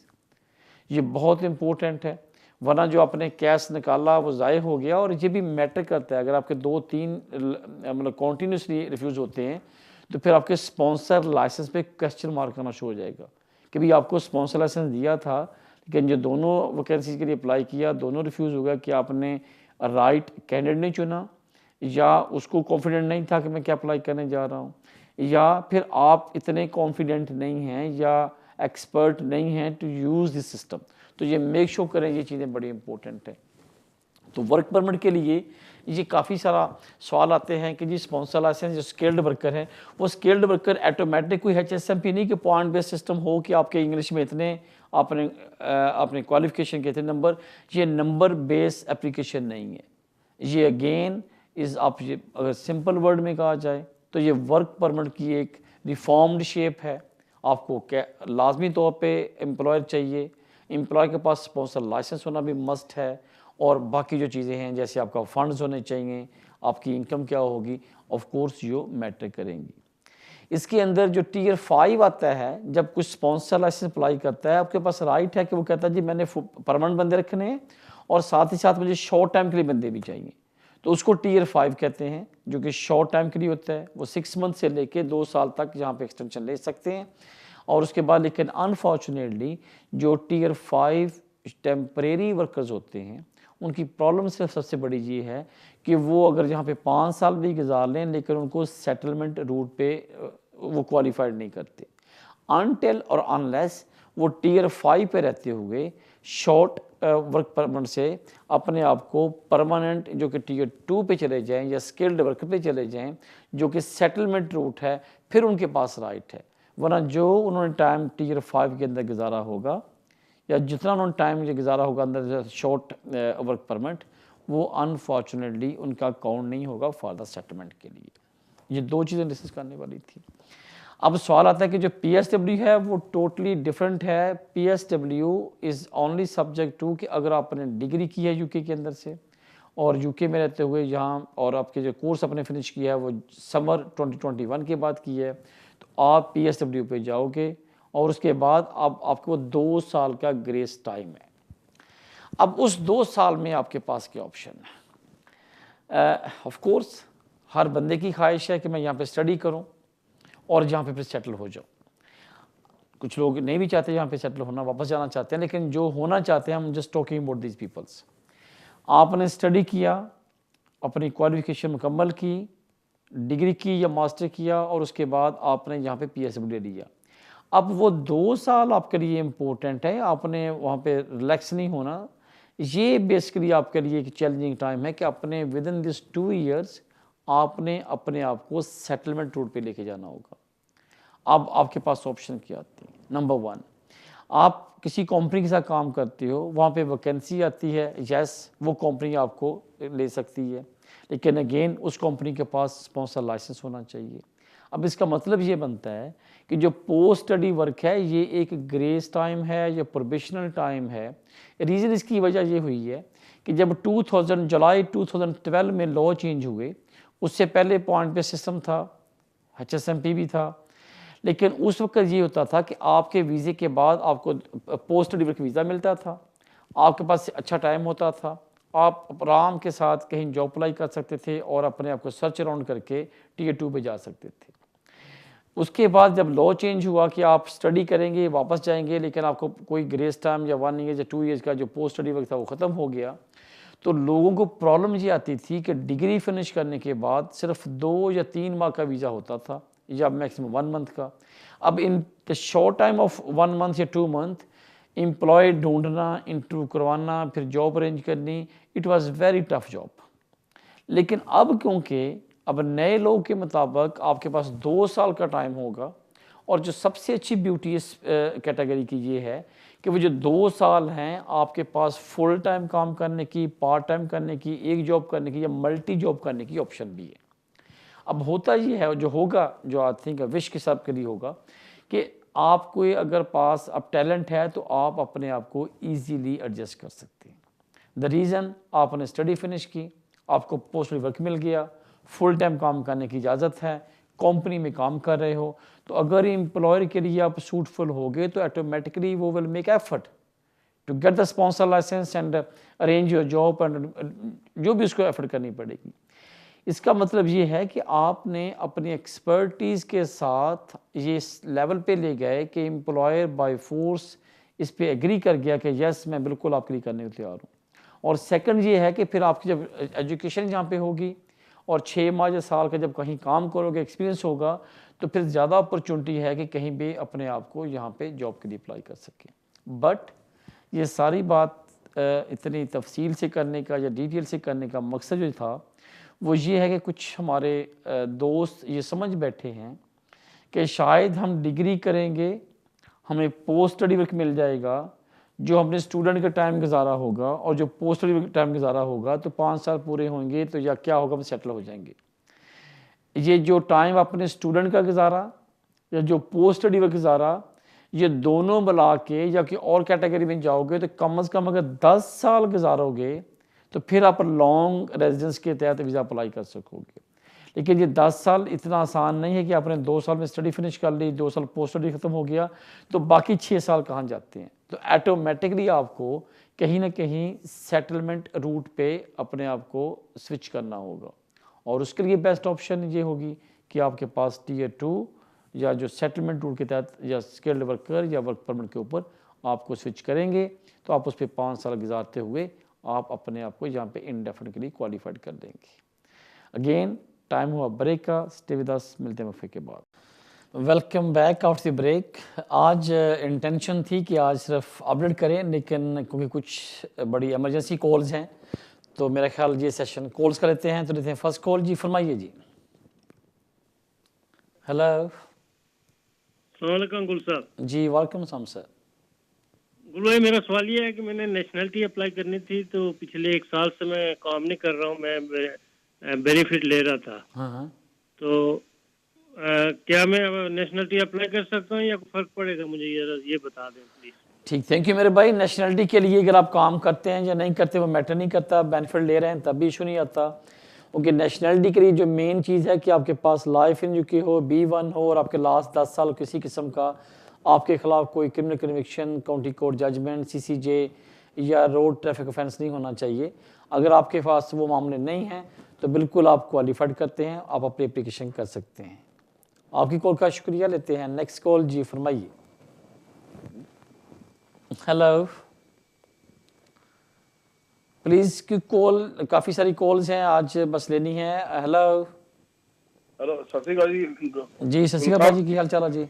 Speaker 1: ये बहुत इंपॉर्टेंट है, वरना जो आपने कैश निकाला वो ज़ाय हो गया। और ये भी मैटर करता है, अगर आपके 2-3 मतलब कॉन्टीन्यूसली रिफ्यूज़ होते हैं तो फिर आपके स्पॉन्सर लाइसेंस पे क्वेश्चन मार्क आना शुरू हो जाएगा कि भाई आपको स्पॉन्सर लाइसेंस दिया था, लेकिन जो दोनों वैकेंसीज के लिए अप्लाई किया दोनों रिफ्यूज़ हो गया। कि आपने राइट कैंडिडेट नहीं चुना, या उसको कॉन्फिडेंट नहीं था कि मैं क्या अप्लाई करने जा रहा हूँ, या फिर आप इतने कॉन्फिडेंट नहीं हैं या एक्सपर्ट नहीं हैं टू यूज़ दिस सिस्टम। तो ये मेक श्योर करें, ये चीज़ें बड़ी इंपॉर्टेंट है। तो वर्क परमिट के लिए ये काफ़ी सारा सवाल आते हैं कि जी स्पॉन्सर लाइसेंस जो स्किल्ड वर्कर है, वो स्किल्ड वर्कर ऑटोमेटिक कोई HSMP नहीं कि पॉइंट बेस्ड सिस्टम हो कि आपके इंग्लिश में इतने, आपने क्वालिफिकेशन के इतने नंबर। ये नंबर बेस्ड एप्लीकेशन नहीं है। ये अगेन इज़, आप ये अगर सिंपल वर्ड में कहा जाए तो ये वर्क परमिट की एक रिफॉर्म्ड शेप है। आपको क्या लाजमी तौर पे एम्प्लॉयर चाहिए, एम्प्लॉयर के पास स्पॉन्सर लाइसेंस होना भी मस्ट है, और बाकी जो चीज़ें हैं जैसे आपका फंड्स होने चाहिए, आपकी इनकम क्या होगी, ऑफ कोर्स ये मैटर करेंगी। इसके अंदर जो टीयर 5 आता है, जब कुछ स्पॉन्सर लाइसेंस अप्लाई करता है, आपके पास राइट है कि वो कहता है जी मैंने परमानेंट बंदे रखने हैं और साथ ही साथ मुझे शॉर्ट टाइम के लिए बंदे भी चाहिए। तो उसको टीयर 5 कहते हैं, जो कि शॉर्ट टाइम के लिए होता है। वो 6 मंथ से लेके 2 साल तक यहाँ पे एक्सटेंशन ले सकते हैं। और उसके बाद लेकिन अनफॉर्चुनेटली जो टीयर 5 टेम्परेरी वर्कर्स होते हैं, उनकी प्रॉब्लम सिर्फ सबसे बड़ी ये है कि वो अगर यहाँ पे 5 साल भी गुजार लें लेकिन उनको सेटलमेंट रूट पे वो क्वालिफाइड नहीं करते। अनटिल और अनलेस वो टीयर 5 पे रहते हुए शॉर्ट वर्क परमिट से अपने आप को परमानेंट जो कि टीयर 2 पे चले जाएं या स्किल्ड वर्क पे चले जाएं, जो कि सेटलमेंट रूट है, फिर उनके पास राइट है। वरना जो उन्होंने टाइम टीयर 5 के अंदर गुजारा होगा या जितना उन्होंने टाइम जो गुजारा होगा अंदर शॉर्ट वर्क परमिट, वो अनफॉर्चुनेटली उनका काउंट नहीं होगा फॉर द सेटलमेंट के लिए। ये 2 चीज़ें डिस्कस करने वाली थी। अब सवाल आता है कि जो PSW है वो टोटली डिफरेंट है। PSW is only subject to कि अगर आपने डिग्री की है यूके के अंदर से और यूके में रहते हुए यहाँ, और आपके जो कोर्स आपने फिनिश किया है वो समर 2021 के बाद की है, तो आप PSW पे जाओगे और उसके बाद आपको 2 साल का ग्रेस टाइम है। अब उस 2 साल में आपके पास क्या ऑप्शन है? ऑफ कोर्स हर बंदे की ख्वाहिश है कि मैं यहाँ पे स्टडी करूँ और यहाँ पे फिर सेटल हो जाओ। कुछ लोग नहीं भी चाहते यहाँ पे सेटल होना, वापस जाना चाहते हैं, लेकिन जो होना चाहते हैं, हम just talking about these peoples. आपने स्टडी किया, अपनी क्वालिफिकेशन मुकम्मल की, डिग्री की या मास्टर किया, और उसके बाद आपने यहाँ पे PSW लिया। अब वो 2 साल आपके लिए इम्पोर्टेंट है, आपने वहाँ पे रिलैक्स नहीं होना। ये बेसिकली आपके लिए एक चैलेंजिंग टाइम है कि अपने विद इन दिस 2 ईयर्स आपने अपने आप को सेटलमेंट रूट पे लेके जाना होगा। अब आपके पास ऑप्शन क्या आती है? नंबर 1, आप किसी कंपनी के साथ काम करते हो, वहाँ पे वैकेंसी आती है, यस वो कंपनी आपको ले सकती है, लेकिन अगेन उस कंपनी के पास स्पॉन्सर लाइसेंस होना चाहिए। अब इसका मतलब ये बनता है कि जो पोस्ट स्टडी वर्क है ये एक ग्रेस टाइम है या प्रोबेशनल टाइम है। रीज़न इसकी वजह ये हुई है कि जब जुलाई 2012 में लॉ चेंज हुए, उससे पहले पॉइंट बेस्ड सिस्टम था, HSMP भी था, लेकिन उस वक्त ये होता था कि आपके वीज़े के बाद आपको पोस्ट स्टडी वर्क वीज़ा मिलता था, आपके पास अच्छा टाइम होता था, आप आराम के साथ कहीं जॉब अप्लाई कर सकते थे और अपने आप को सर्च अराउंड करके टीयर 2 पे जा सकते थे। उसके बाद जब लॉ चेंज हुआ कि आप स्टडी करेंगे वापस जाएंगे, लेकिन आपको कोई ग्रेस टाइम या 1 ईयर या 2 ईयर्स का जो पोस्ट स्टडी वक्त था वो ख़त्म हो गया, तो लोगों को प्रॉब्लम ये आती थी कि डिग्री फिनिश करने के बाद सिर्फ 2 या 3 माह का वीज़ा होता था या मैक्सिमम 1 मंथ का। अब in the short time of 1 month या 2 मंथ एम्प्लॉय ढूंढना, इंटरव्यू करवाना, फिर जॉब अरेंज करनी, it was very tough job. लेकिन अब क्योंकि अब नए लोग के मुताबिक आपके पास 2 साल का टाइम होगा, और जो सबसे अच्छी ब्यूटी इस कैटेगरी की ये है कि वो जो 2 साल हैं आपके पास फुल टाइम काम करने की, पार्ट टाइम करने की, एक जॉब करने की या मल्टी जॉब करने की ऑप्शन भी है। अब होता ये है, जो होगा, जो आई थिंक विश के साथ के लिए होगा कि आपको अगर पास अब टैलेंट है तो आप अपने आप को ईजीली एडजस्ट कर सकते हैं। द रीज़न, आपने स्टडी फिनिश की, आपको पोस्ट वर्क मिल गया, फुल टाइम काम करने की इजाज़त है, कंपनी में काम कर रहे हो, तो अगर एम्प्लॉयर के लिए आप सूटफुल हो गए तो ऑटोमेटिकली वो will make effort to get the sponsor licence and arrange your job, and जो भी उसको एफर्ट करनी पड़ेगी। इसका मतलब ये है कि आपने अपनी एक्सपर्टीज़ के साथ ये इस लेवल पे ले गए कि एम्प्लॉयर बाय फोर्स इस पे एग्री कर गया कि यस मैं बिल्कुल आपके लिए करने को तैयार हूँ। और सेकंड ये है कि फिर आपकी जब एजुकेशन यहाँ पे होगी और 6 माह या साल का जब कहीं काम करोगे, एक्सपीरियंस होगा, तो फिर ज़्यादा अपॉर्चुनिटी है कि कहीं भी अपने आप को यहाँ पे जॉब के लिए अप्लाई कर सकें। बट ये सारी बात इतनी तफसील से करने का या डिटेल से करने का मकसद जो था वो ये है कि कुछ हमारे दोस्त ये समझ बैठे हैं कि शायद हम डिग्री करेंगे, हमें पोस्ट स्टडी वर्क मिल जाएगा, जो हमने स्टूडेंट का टाइम गुजारा होगा और जो पोस्ट स्टडी टाइम गुजारा होगा, तो 5 साल पूरे होंगे तो या क्या होगा, हम सेटल हो जाएंगे। ये जो टाइम आपने स्टूडेंट का गुजारा या जो पोस्ट स्टडी वर्क गुजारा, ये दोनों मिला के या कि और कैटेगरी में जाओगे तो कम से कम अगर 10 साल गुजारोगे तो फिर आप लॉन्ग रेजिडेंस के तहत वीज़ा अप्लाई कर सकोगे। लेकिन ये 10 साल इतना आसान नहीं है कि आपने 2 साल में स्टडी फिनिश कर ली, 2 साल पोस्ट स्टडी ख़त्म हो गया, तो बाकी 6 साल कहाँ जाते हैं। तो ऑटोमेटिकली आपको कहीं ना कहीं सेटलमेंट रूट पे अपने आप को स्विच करना होगा, और उसके लिए बेस्ट ऑप्शन ये होगी कि आपके पास Tier 2 या जो सेटलमेंट रूट के तहत या स्किल्ड वर्कर या वर्क परमिट के ऊपर आपको स्विच करेंगे, तो आप उस पर 5 साल गुजारते हुए आप अपने आप को यहाँ पे इंडेफिनिटली क्वालिफाइड कर देंगे। अगेन टाइम हुआ ब्रेक का, स्टे विद अस, मिलते हैं वक्फे के बाद। Welcome back after the break. आज इंटेंशन थी कि आज सिर्फ अपडेट करें, लेकिन क्योंकि कुछ बड़ी इमरजेंसी कॉल्स हैं तो मेरा ख्याल ये सेशन कॉल्स का लेते हैं। तो लेते हैं फर्स्ट कॉल। जी फरमाइए जी। हेलो,
Speaker 2: अस्सलाम वालेकुम गुल साहब।
Speaker 1: जी वालेकुम सलाम सर।
Speaker 2: गुल भाई, मेरा सवाल ये है कि मैंने नेशनलिटी अप्लाई करनी थी, तो पिछले 1 साल से मैं काम नहीं कर रहा हूँ, मैं बेनिफिट ले रहा था।
Speaker 1: हाँ,
Speaker 2: तो क्या मैं नेशनलिटी अप्लाई कर सकता हूँ या फर्क पड़ेगा? मुझे ये बता दें प्लीज।
Speaker 1: ठीक, थैंक यू मेरे भाई। नेशनलिटी के लिए अगर आप काम करते हैं या नहीं करते वो मैटर नहीं करता, बेनिफिट ले रहे हैं तब भी इशू नहीं आता। क्योंकि नेशनलिटी के लिए जो मेन चीज़ है कि आपके पास लाइफ इन यूके हो, B1 हो, और आपके लास्ट 10 साल किसी किस्म का आपके खिलाफ कोई criminal conviction, county court judgement, CCJ या रोड ट्रैफिक ऑफेंस नहीं होना चाहिए। अगर आपके पास वो मामले नहीं हैं तो बिल्कुल आप क्वालिफाइड करते हैं, आप अपनी एप्लीकेशन कर सकते हैं। आपकी कॉल का शुक्रिया। लेते हैं नेक्स्ट कॉल। जी फरमाइए। हेलो, प्लीज़ की कॉल, काफ़ी सारी कॉल्स हैं आज, बस लेनी है। हेलो
Speaker 3: हेलो, सत श्री अकाल जी।
Speaker 1: जी सत श्री अकाल भाजी, की हाल चाल है जी?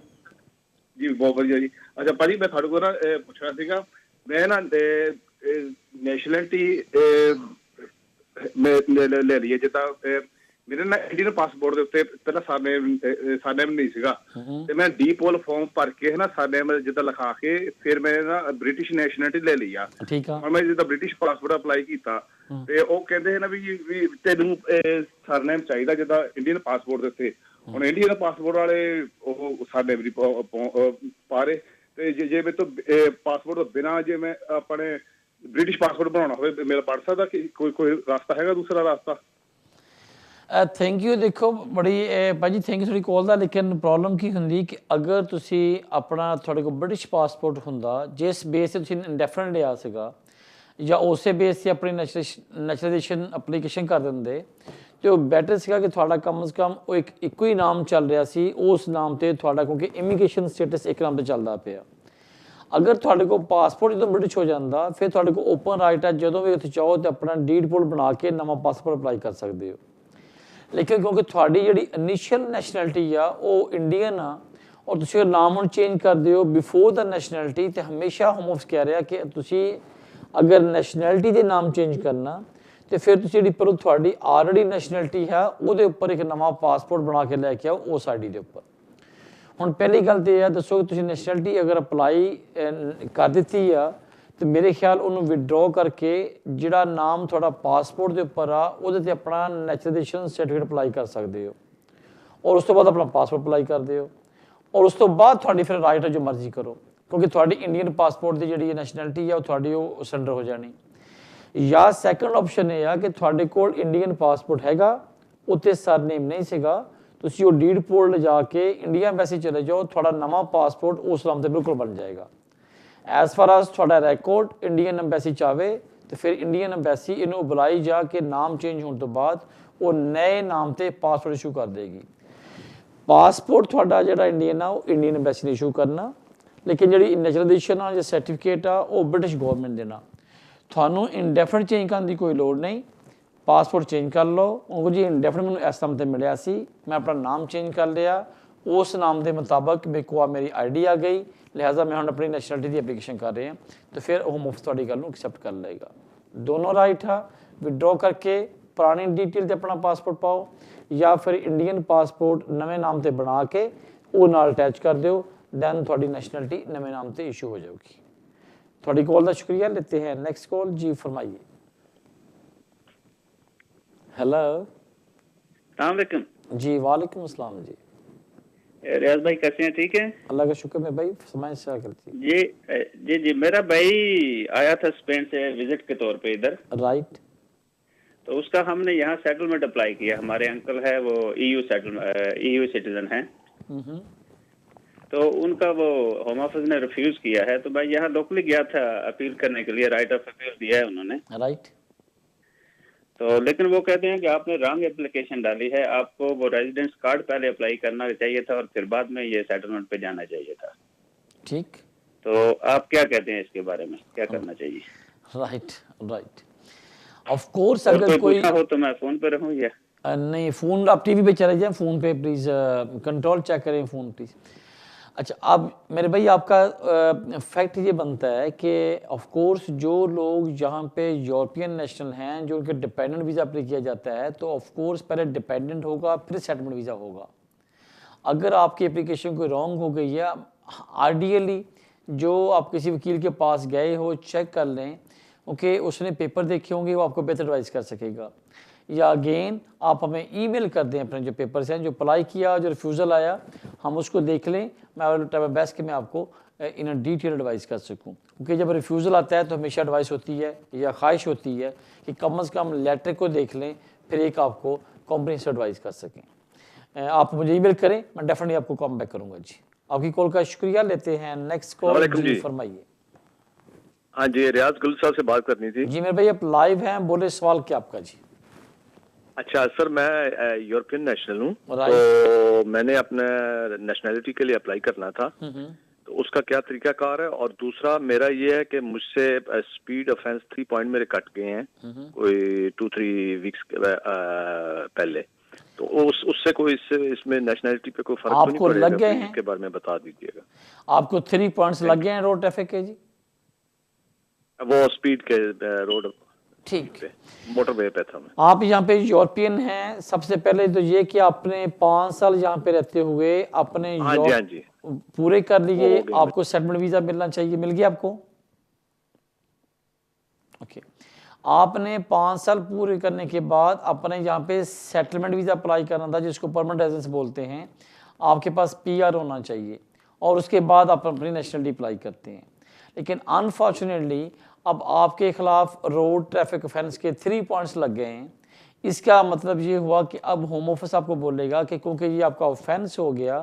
Speaker 3: जी बहुत बढ़िया जी। अच्छा भाजी, मैं ਤੁਹਾਡੇ ਕੋਲ ਨਾ ਪੁੱਛਣਾ ਸੀਗਾ, ਮੈਂ ਨਾ ਨੈਸ਼ਨਲਿਟੀ ਲੈ ਲਈ ਹੈ। ਜਿੱਦਾਂ ਮੇਰੇ ਨਾ ਇੰਡੀਅਨ ਪਾਸਪੋਰਟ ਦੇ ਉੱਤੇ ਪਹਿਲਾਂ ਸਰਨੇਮ ਨਹੀਂ ਸੀਗਾ, ਤੇ ਮੈਂ ਡੀਪੋਲ ਫਾਰਮ ਭਰ ਕੇ ਹੈ ਨਾ ਸਰਨੇਮ ਜਿੱਦਾਂ ਲਿਖਾ ਕੇ ਫਿਰ ਮੈਂ ਨਾ ਬ੍ਰਿਟਿਸ਼ ਨੈਸ਼ਨਲਿਟੀ ਲੈ ਲਈ ਆ।
Speaker 1: ਠੀਕ ਆ।
Speaker 3: ਹੁਣ ਮੈਂ ਜਿੱਦਾਂ ਬ੍ਰਿਟਿਸ਼ ਪਾਸਪੋਰਟ ਅਪਲਾਈ ਕੀਤਾ ਤੇ ਉਹ ਕਹਿੰਦੇ ਹੈ ਨਾ ਵੀ ਤੈਨੂੰ ਸਰਨੇਮ ਚਾਹੀਦਾ ਜਿੱਦਾਂ ਇੰਡੀਅਨ ਪਾਸਪੋਰਟ ਦੇ ਉੱਤੇ। ਹੁਣ ਇੰਡੀਅਨ ਪਾਸਪੋਰਟ ਵਾਲੇ ਉਹ ਸਰਨੇਮ ਨਹੀਂ ਪਾ ਰਹੇ, ਤੇ ਜੇ ਮੇਰੇ ਤੋਂ ਪਾਸਪੋਰਟ ਤੋਂ ਬਿਨਾਂ ਜੇ ਮੈਂ ਆਪਣੇ ਬ੍ਰਿਟਿਸ਼ ਪਾਸਪੋਰਟ ਬਣਾਉਣਾ ਹੋਵੇ ਮੇਰਾ ਬਣ ਸਕਦਾ? ਕਿ ਕੋਈ ਰਸਤਾ ਹੈਗਾ, ਦੂਸਰਾ ਰਸਤਾ?
Speaker 1: Thank you. ਦੇਖੋ ਬੜੀ ਭਾਜੀ ਥੈਂਕ ਯੂ ਤੁਹਾਡੀ ਕਾਲ ਦਾ। ਲੇਕਿਨ ਪ੍ਰੋਬਲਮ ਕੀ ਹੁੰਦੀ ਕਿ ਅਗਰ ਤੁਸੀਂ ਆਪਣਾ ਤੁਹਾਡੇ ਕੋਲ ਬ੍ਰਿਟਿਸ਼ ਪਾਸਪੋਰਟ ਹੁੰਦਾ, ਜਿਸ ਬੇਸ 'ਤੇ ਤੁਸੀਂ ਇੰਡੈਫੀਨਿਟ ਲਿਆ ਸੀਗਾ, ਜਾਂ ਉਸੇ ਬੇਸ 'ਤੇ ਆਪਣੀ ਨੈਚੁਰਲਾਈਜੇਸ਼ਨ ਐਪਲੀਕੇਸ਼ਨ ਕਰ ਦਿੰਦੇ, जो बैटर सीगा कि थोड़ा कम से कम वो एक इक्को ही नाम चल रहा सी उस नाम ते थोड़ा, क्योंकि इमीग्रेशन स्टेटस एक नाम ते चलदा पिया। अगर थोड़े को पासपोर्ट जो ब्रिटिश हो जाता फिर थोड़े को ओपन राइट है जो भी उत्थे चाहो तो अपना डीड पोल बना के नवा पासपोर्ट अप्लाई कर सकते हो। लेकिन क्योंकि थोड़ी जी इनिशियल नैशनैलिटी आ वो इंडियन आ और तुम नाम हम चेंज कर दो बिफोर द नैशनैलिटी, तो हमेशा होम ऑफिस कह रहा कि तुम अगर नैशनैलिटी के नाम चेंज करना तो फिर जी पर थोड़ी ऑलरेडी नैशनैलिटी है वो उपर एक नवा पासपोर्ट बना के लैके आओ उस आई डी के उपर। हुण पहली गल तो यह है दसो कि तुम नैशनैलिटी अगर अप्लाई कर दी आ तो मेरे ख्याल उन्होंने विड्रॉ करके जिहड़ा नाम थोड़ा पासपोर्ट के उपर आ वो अपना नैचुरलाइजेशन सर्टिफिकेट अप्लाई कर सकते हो और उस तो बाद अपना पासपोर्ट अप्लाई कर दो और उस तो बाद थोड़ी फिर राइट है जो मर्जी करो, क्योंकि थोड़ी इंडियन पासपोर्ट की जी नैशनैलिटी है वो थोड़ी वो सरेंडर हो जानी। या सैकंड ऑप्शन यह है कि थोड़े कोल इंडियन पासपोर्ट हैगा उत्ते सरनेम नहीं सीगा, तुसी वो डीड पोल ले जाके इंडिया एम्बेसी चले जाओ, थोड़ा नवा पासपोर्ट उस नाम से बिल्कुल बन जाएगा। एज फार एज थोड़ा रिकॉर्ड इंडियन एम्बेसी चाहे तो फिर इंडियन एम्बेसी इन्हों बुलाई जा के नाम चेंज होने तो बाद वो नए नाम से पासपोर्ट इशू कर देगी। पासपोर्ट थोड़ा जो इंडियन आ वो इंडियन एम्बेसी ने इशू करना, लेकिन जी नैचुरलाइजेशन आ जो सर्टिफिकेट आ वो ब्रिटिश गौरमेंट देना। थानू इंडेफिनेट चेंज करने की कोई लोड़ नहीं, पासपोर्ट चेंज कर लो उनको जी इंडेफिनेट मैं इस नाम से मिलया सी, मैं अपना नाम चेंज कर लिया उस नाम के मुताबिक मेरे को मेरी ID आ गई, लिहाजा मैं हम अपनी नैशनैलिटी की एप्लीकेशन कर रहे हैं तो फिर वो मुफ्त थोड़ी गल एक्सेप्ट कर लेगा। दोनों राइट है, विड्रॉ करके पुरानी डिटेल से अपना पासपोर्ट पाओ या फिर इंडियन पासपोर्ट नवे नाम से बना के वो नाल अटैच कर दो, दैन थोड़ी नैशनैलिटी नवे नाम से इशू हो जाएगी। थोड़ी कॉल का शुक्रिया, लेते हैं नेक्स्ट कॉल। जी फरमाइए। हेलो
Speaker 4: अस्सलाम
Speaker 1: जी। वालेकुम अस्सलाम जी।
Speaker 4: रियाज भाई कैसे हैं? ठीक है,
Speaker 1: अल्लाह का शुक्र है भाई, समय से करती
Speaker 4: जी मेरा भाई आया था स्पेन से विजिट के तौर पे इधर,
Speaker 1: राइट।
Speaker 4: तो उसका हमने यहाँ सेटलमेंट अप्लाई किया। हमारे अंकल है वो EU सिटीजन है, तो उनका वो होम ऑफिस ने रिफ्यूज किया है। तो भाई यहाँ लोकली गया था अपील करने के लिए, राइट ऑफ अपील दिया है उन्होंने,
Speaker 1: राइट।
Speaker 4: तो लेकिन वो कहते हैं कि आपने रॉन्ग एप्लीकेशन डाली है, आपको वो रेजिडेंस कार्ड पहले अप्लाई करना चाहिए था और फिर बाद में ये सेटलमेंट पे जाना चाहिए था।
Speaker 1: ठीक,
Speaker 4: तो आप क्या कहते हैं इसके बारे में, क्या करना चाहिए?
Speaker 1: Right right. ऑफ कोर्स अगर कोई
Speaker 4: हो तो मैं फोन पे रहूं या
Speaker 1: नहीं, फोन आप टीवी पे चले जाएं, फोन पे प्लीज कंट्रोल चेक करें फोन प्लीज। अच्छा, अब मेरे भाई आपका फैक्ट ये बनता है कि ऑफ कोर्स जो लोग जहाँ पे यूरोपियन नेशनल हैं जो उनके डिपेंडेंट वीज़ा अप्लाई किया जाता है तो ऑफ कोर्स पहले डिपेंडेंट होगा फिर सेटलमेंट वीज़ा होगा। अगर आपकी एप्लीकेशन कोई रॉन्ग हो गई है, आइडियली जो आप किसी वकील के पास गए हो चेक कर लें, ओके, उसने पेपर देखे होंगे, वो आपको बेहतर एडवाइस कर सकेगा। या अगेन आप हमें ईमेल कर दें अपने जो पेपर्स हैं, जो अप्लाई किया, जो रिफ्यूज़ल आया, हम उसको देख लें। मैं बेस्ट कि मैं आपको इन डिटेल एडवाइस कर सकूं, क्योंकि जब रिफ्यूज़ल आता है तो हमेशा एडवाइस होती है या ख्वाहिश होती है कि कम से कम लेटर को देख लें, फिर एक आपको कॉम्प्रिहेंसिव एडवाइस कर सकें। आप मुझे ईमेल करें, मैं डेफिनेटली आपको कॉल बैक करूँगा। जी, आपकी कॉल का शुक्रिया। लेते हैं नेक्स्ट कॉल। जी फरमाइए।
Speaker 5: हाँ जी, रियाज गुल साहब से बात करनी थी।
Speaker 1: जी मेरे भाई आप लाइव हैं, बोले सवाल क्या आपका? जी
Speaker 5: अच्छा सर, मैं यूरोपियन नेशनल हूँ, तो मैंने अपने नेशनैलिटी के लिए अप्लाई करना था, तो उसका क्या तरीकाकार है? और दूसरा मेरा ये है कि मुझसे स्पीड ऑफेंस 3 पॉइंट मेरे कट गए हैं कोई 2-3 वीक्स पहले, तो उससे कोई इसमें नेशनैलिटी पे कोई फर्क तो नहीं पड़ेगा?
Speaker 1: लग गए हैं?
Speaker 5: इसके बारे में बता दीजिएगा।
Speaker 1: आपको 3 पॉइंट्स लग गए हैं रोड ट्रैफिक के? जी
Speaker 5: वो स्पीड के रोड,
Speaker 1: ठीक,
Speaker 5: मोटरवे पे था मैं।
Speaker 1: आप यहाँ पे यूरोपियन हैं, सबसे पहले तो ये कि आपने 5 साल यहाँ पे रहते हुए अपने पूरे कर लिए, आपको सेटलमेंट वीजा मिलना चाहिए। मिल गया आपको? ओके, आपने 5 साल पूरे करने के बाद अपने यहाँ पे सेटलमेंट वीजा अप्लाई करना था, जिसको परमानेंट रेजिडेंस बोलते हैं। आपके पास PR होना चाहिए और उसके बाद आप अपनी नेशनलिटी अप्लाई करते हैं। लेकिन अनफॉर्चुनेटली अब आपके खिलाफ रोड ट्रैफिक ऑफेंस के 3 पॉइंट्स लग गए हैं। इसका मतलब ये हुआ कि अब होम ऑफिस आपको बोलेगा कि क्योंकि ये आपका ऑफेंस हो गया,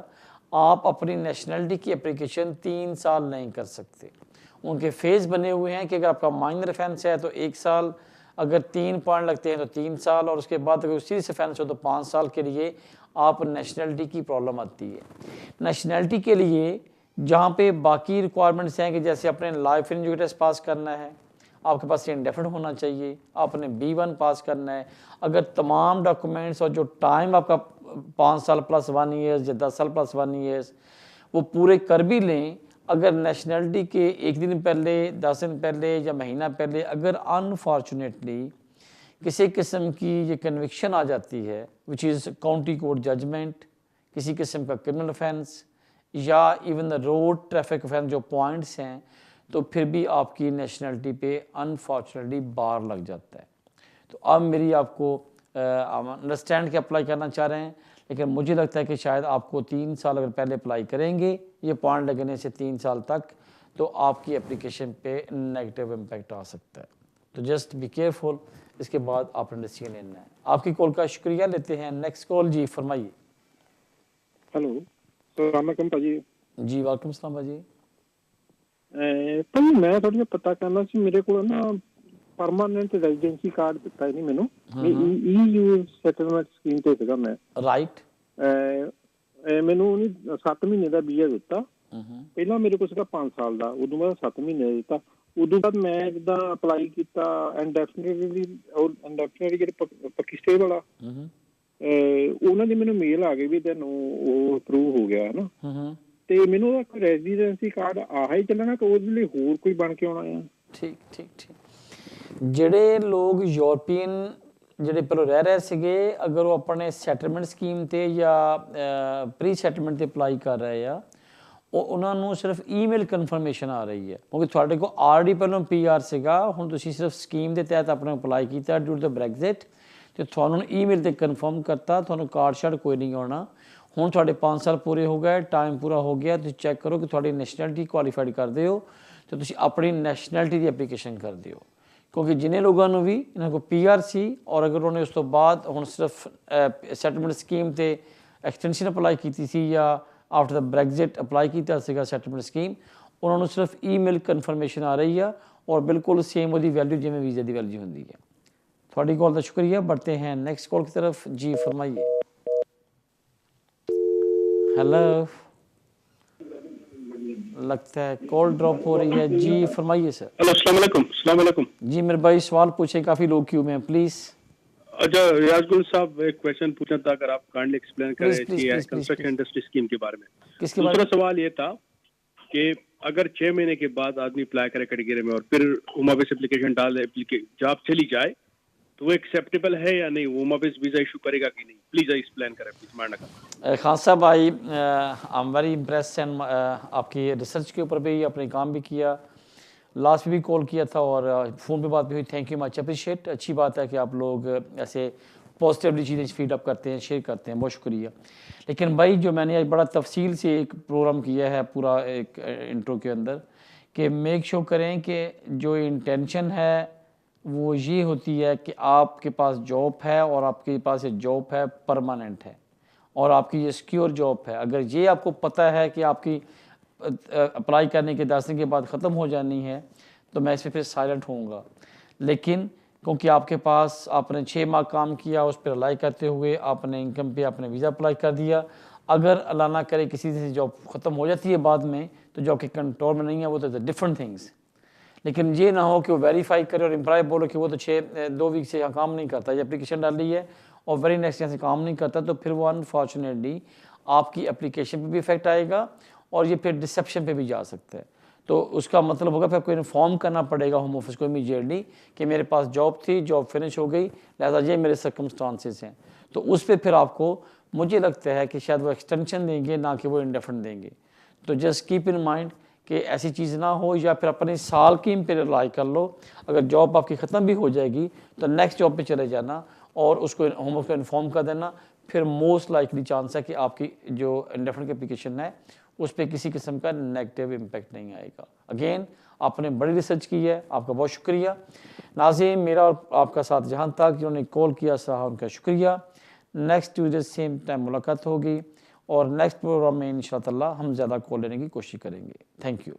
Speaker 1: आप अपनी नेशनलिटी की एप्लीकेशन 3 साल नहीं कर सकते। उनके फेज बने हुए हैं कि अगर आपका माइनर ऑफेंस है तो 1 साल, अगर 3 पॉइंट लगते हैं तो 3 साल, और उसके बाद अगर सीरीज ऑफेंस हो तो 5 साल के लिए आप नेशनलिटी की प्रॉब्लम आती है। नेशनलिटी के लिए जहाँ पे बाकी रिक्वायरमेंट्स हैं कि जैसे अपने लाइफ इन टेस्ट पास करना है, आपके पास इंडेफिनिट होना चाहिए, आपने B1 पास करना है, अगर तमाम डॉक्यूमेंट्स और जो टाइम आपका 5 साल प्लस 1 ईयर्स या 10 साल प्लस 1 ईयर्स वो पूरे कर भी लें, अगर नेशनलिटी के 1 दिन पहले, 10 दिन पहले या महीना पहले अगर अनफॉर्चुनेटली किसी किस्म की ये कन्विक्शन आ जाती है which is county court judgement, किसी किस्म का क्रिमिनल ऑफेंस या even the road traffic offence जो पॉइंट्स हैं, तो फिर भी आपकी नेशनलिटी पे अनफॉर्चुनेटली बार लग जाता है। तो अब मेरी आपको अंडरस्टैंड के अप्लाई करना चाह रहे हैं, लेकिन मुझे लगता है कि शायद आपको 3 साल अगर पहले अप्लाई करेंगे ये पॉइंट लगने से 3 साल तक, तो आपकी एप्लीकेशन पे नेगेटिव इम्पैक्ट आ सकता है। तो जस्ट बी केयरफुल, इसके बाद आपने डिसीजन लेना है। आपकी कॉल का शुक्रिया, लेते हैं नेक्स्ट कॉल। जी फरमाइए।
Speaker 6: हेलो, अस्सलाम वालेकुम भाजी।
Speaker 1: जी वालेकुम सलाम भाजी।
Speaker 6: ਭਾਜੀ ਮੈਂ ਥੋੜਾ ਜਿਹਾ ਪਤਾ ਕਰਨਾ ਸੀ, ਮੇਰੇ ਕੋਲ ਨਾ ਪਰਮਾਨੈਂਟ ਰੈਜ਼ੀਡੈਂਸੀ ਕਾਰਡ ਦਿੱਤਾ ਨਹੀਂ ਮੈਨੂੰ, EU ਸੈਟਲਮੈਂਟ ਸਕੀਮ ਤੇ ਸੀਗਾ ਮੈਂ।
Speaker 1: ਰਾਈਟ।
Speaker 6: ਮੈਨੂੰ ਉਹਨੇ 7 ਮਹੀਨੇ ਦਾ ਵੀਜ਼ਾ ਦਿੱਤਾ। ਪਹਿਲਾਂ ਮੇਰੇ ਕੋਲ ਸੀਗਾ 5 ਸਾਲ ਦਾ, ਉਦੋਂ ਬਾਅਦ 7 ਮਹੀਨੇ ਦਾ ਦਿੱਤਾ। ਉਦੋਂ ਬਾਅਦ ਮੈਂ ਜਿੱਦਾਂ ਅਪਲਾਈ ਕੀਤਾ ਇੰਡੈਫੀਨਿਟਲੀ, ਜਿਹੜੇ ਪੱਕੀ ਸਟੇ ਵਾਲਾ, ਉਹਨਾਂ ਦੀ ਮੈਨੂੰ ਮੇਲ ਆ ਗਈ ਵੀ ਤੈਨੂੰ ਉਹ ਅਪਰੂਵ ਹੋ ਗਿਆ ਹੈ ਨਾ, ਤੇ ਮੈਨੂੰ ਉਹਦਾ ਕੋਈ ਰੈਜ਼ੀਡੈਂਸੀ ਕਾਰਡ ਆਹ ਹੀ ਚੱਲਣਾ ਕਿ ਉਹਦੇ ਲਈ ਹੋਰ ਕੋਈ ਬਣ ਕੇ ਆਉਣਾ ਆ?
Speaker 1: ਠੀਕ ਠੀਕ ਠੀਕ। ਜਿਹੜੇ ਲੋਕ ਯੂਰਪੀਅਨ ਜਿਹੜੇ ਪਹਿਲਾਂ ਰਹਿ ਰਹੇ ਸੀਗੇ, ਅਗਰ ਉਹ ਆਪਣੇ ਸੈਟਲਮੈਂਟ ਸਕੀਮ ਤੇ ਜਾਂ ਪ੍ਰੀ ਸੈਟਲਮੈਂਟ ਤੇ ਅਪਲਾਈ ਕਰ ਰਹੇ ਆ, ਉਹਨਾਂ ਨੂੰ ਸਿਰਫ ਈਮੇਲ ਕਨਫਰਮੇਸ਼ਨ ਆ ਰਹੀ ਹੈ, ਕਿਉਂਕਿ ਤੁਹਾਡੇ ਕੋਲ ਆਲਰੇਡੀ ਪਹਿਲਾਂ PR ਸੀਗਾ, ਹੁਣ ਤੁਸੀਂ ਸਿਰਫ ਸਕੀਮ ਦੇ ਤਹਿਤ ਆਪਣੇ ਅਪਲਾਈ ਕੀਤਾ ਡਿਊ ਟੂ ਦ ਬ੍ਰੈਗਜ਼ਿਟ, ਤੇ ਤੁਹਾਨੂੰ ਈਮੇਲ ਤੇ ਕਨਫਰਮ ਕਰਤਾ, ਤੁਹਾਨੂੰ ਕਾਰਡ ਸ਼ਾਰਡ ਕੋਈ ਨਹੀਂ ਆਉਣਾ। ਹੁਣ ਤੁਹਾਡੇ 5 ਸਾਲ ਪੂਰੇ ਹੋ ਗਏ, ਟਾਈਮ ਪੂਰਾ ਹੋ ਗਿਆ, ਤੁਸੀਂ ਚੈੱਕ ਕਰੋ ਕਿ ਤੁਹਾਡੀ ਨੈਸ਼ਨੈਲਿਟੀ ਕੁਆਲੀਫਾਈਡ ਕਰਦੇ ਹੋ, ਤੇ ਤੁਸੀਂ ਆਪਣੀ ਨੈਸ਼ਨੈਲਿਟੀ ਦੀ ਐਪਲੀਕੇਸ਼ਨ ਕਰਦੇ ਹੋ। ਕਿਉਂਕਿ ਜਿੰਨੇ ਲੋਕਾਂ ਨੂੰ ਵੀ ਇਹਨਾਂ ਕੋਲ PR ਸੀ ਔਰ ਅਗਰ ਉਹਨੇ ਉਸ ਤੋਂ ਬਾਅਦ ਹੁਣ ਸਿਰਫ ਸੈਟਲਮੈਂਟ ਸਕੀਮ ਤੇ ਐਕਸਟੈਂਸ਼ਨ ਅਪਲਾਈ ਕੀਤੀ ਸੀ ਜਾਂ ਆਫਟਰ ਦ ਬ੍ਰੈਗਜ਼ਿਟ ਅਪਲਾਈ ਕੀਤਾ ਸੀਗਾ ਸੈਟਲਮੈਂਟ ਸਕੀਮ, ਉਹਨਾਂ ਨੂੰ ਸਿਰਫ ਈਮੇਲ ਕਨਫਰਮੇਸ਼ਨ ਆ ਰਹੀ ਆ ਔਰ ਬਿਲकुल सेम ਉਹਦੀ ਵੈਲਿਊ ਜਿਵੇਂ ਵੀਜ਼ੇ ਦੀ ਵੈਲਿਊ ਹੁੰਦੀ ਹੈ। थोड़ी कॉल का शुक्रिया। बढ़ते हैं नेक्स्ट कॉल की तरफ। जी फरमाइए। हेलो, लगता है कॉल ड्रॉप हो रही है। जी फरमाइए सर।
Speaker 7: हेलो, अस्सलाम वालेकुम। अस्सलाम वालेकुम।
Speaker 1: जी मेरे भाई सवाल पूछे, काफ़ी लोग क्यों में, प्लीज़।
Speaker 7: अच्छा रियाज साहब, एक क्वेश्चन पूछना था, अगर आप काइंडली एक्सप्लेन करें कंस्ट्रक्शन इंडस्ट्री स्कीम के बारे में।
Speaker 1: किसके
Speaker 7: दूसरा सवाल ये था कि अगर 6 महीने के बाद आदमी अप्लाई करे कैटेगरी में और फिर होम ऑफिस एप्लीकेशन डाले, जॉब चली जाए, तो वो एक्सेप्टेबल है या नहीं? होम ऑफिस वीज़ा इशू करेगा कि नहीं? प्लीज़ एक्सप्लेन करें प्लीज़। मारना
Speaker 1: खान साहब, I I am very impress and आपकी रिसर्च के ऊपर भी अपने काम भी किया, लास्ट भी कॉल किया था और फ़ोन पे बात भी हुई। Thank you much, appreciate. अच्छी बात है कि आप लोग ऐसे पॉजिटिवली चीज़ें फीडअप करते हैं, शेयर करते हैं, बहुत शुक्रिया। लेकिन भाई जो मैंने आज बड़ा तफसील से एक प्रोग्राम किया है पूरा एक इंट्रो के अंदर, कि मेक श्योर करें कि जो इंटेंशन है वो ये होती है कि आपके पास जॉब है और आपके पास ये जॉब है परमानेंट है और आपकी ये सिक्योर जॉब है। अगर ये आपको पता है कि आपकी अप्लाई करने के 10 दिन के बाद ख़त्म हो जानी है, तो मैं इस पर फिर साइलेंट होऊंगा। लेकिन क्योंकि आपके पास आपने 6 माह काम किया, उस पर अप्लाई करते हुए आपने इनकम पे आपने वीज़ा अप्लाई कर दिया, अगर अल्लाह ना करे किसी से जॉब ख़त्म हो जाती है बाद में, तो जॉब के कंट्रोल में नहीं है, वो तो डिफरेंट थिंग्स। लेकिन ये ना हो कि वो वेरीफाई करे और एम्प्लॉय बोलो कि वो तो 2 वीक से यहाँ काम नहीं करता, ये एप्लीकेशन डाली है और वेरी नेक्स्ट यहाँ से काम नहीं करता, तो फिर वो अनफॉर्चुनेटली आपकी एप्लीकेशन पे भी इफेक्ट आएगा और ये फिर डिसेप्शन पे भी जा सकता है। तो उसका मतलब होगा फिर आपको इन्फॉर्म करना पड़ेगा होम ऑफिस को इमीडिएटली कि मेरे पास जॉब थी, जॉब फिनिश हो गई, लिहाजा ये मेरे सर्कमस्टांसेस हैं। तो उस पर फिर आपको, मुझे लगता है कि शायद वो एक्सटेंशन देंगे, ना कि वो इंडेफिनिट देंगे। तो जस्ट कीप इन माइंड कि ऐसी चीज़ ना हो, या फिर अपने साल की पे अप्लाई कर लो। अगर जॉब आपकी ख़त्म भी हो जाएगी तो नेक्स्ट जॉब पे चले जाना और उसको होम ऑफिस को इन्फॉर्म कर देना, फिर मोस्ट लाइकली चांस है कि आपकी जो इंडेफिनिट एप्लीकेशन है उस पर किसी किस्म का नेगेटिव इम्पैक्ट नहीं आएगा। अगेन आपने बड़ी रिसर्च की है, आपका बहुत शुक्रिया। नाज़रीन, मेरा और आपका साथ जहाँ तक जिन्होंने कॉल किया सहा उनका शुक्रिया। नेक्स्ट ट्यूसडे सेम टाइम मुलाकात होगी और नेक्स्ट प्रोग्राम में इंशाअल्लाह हम ज़्यादा कॉल लेने की कोशिश करेंगे। Thank you.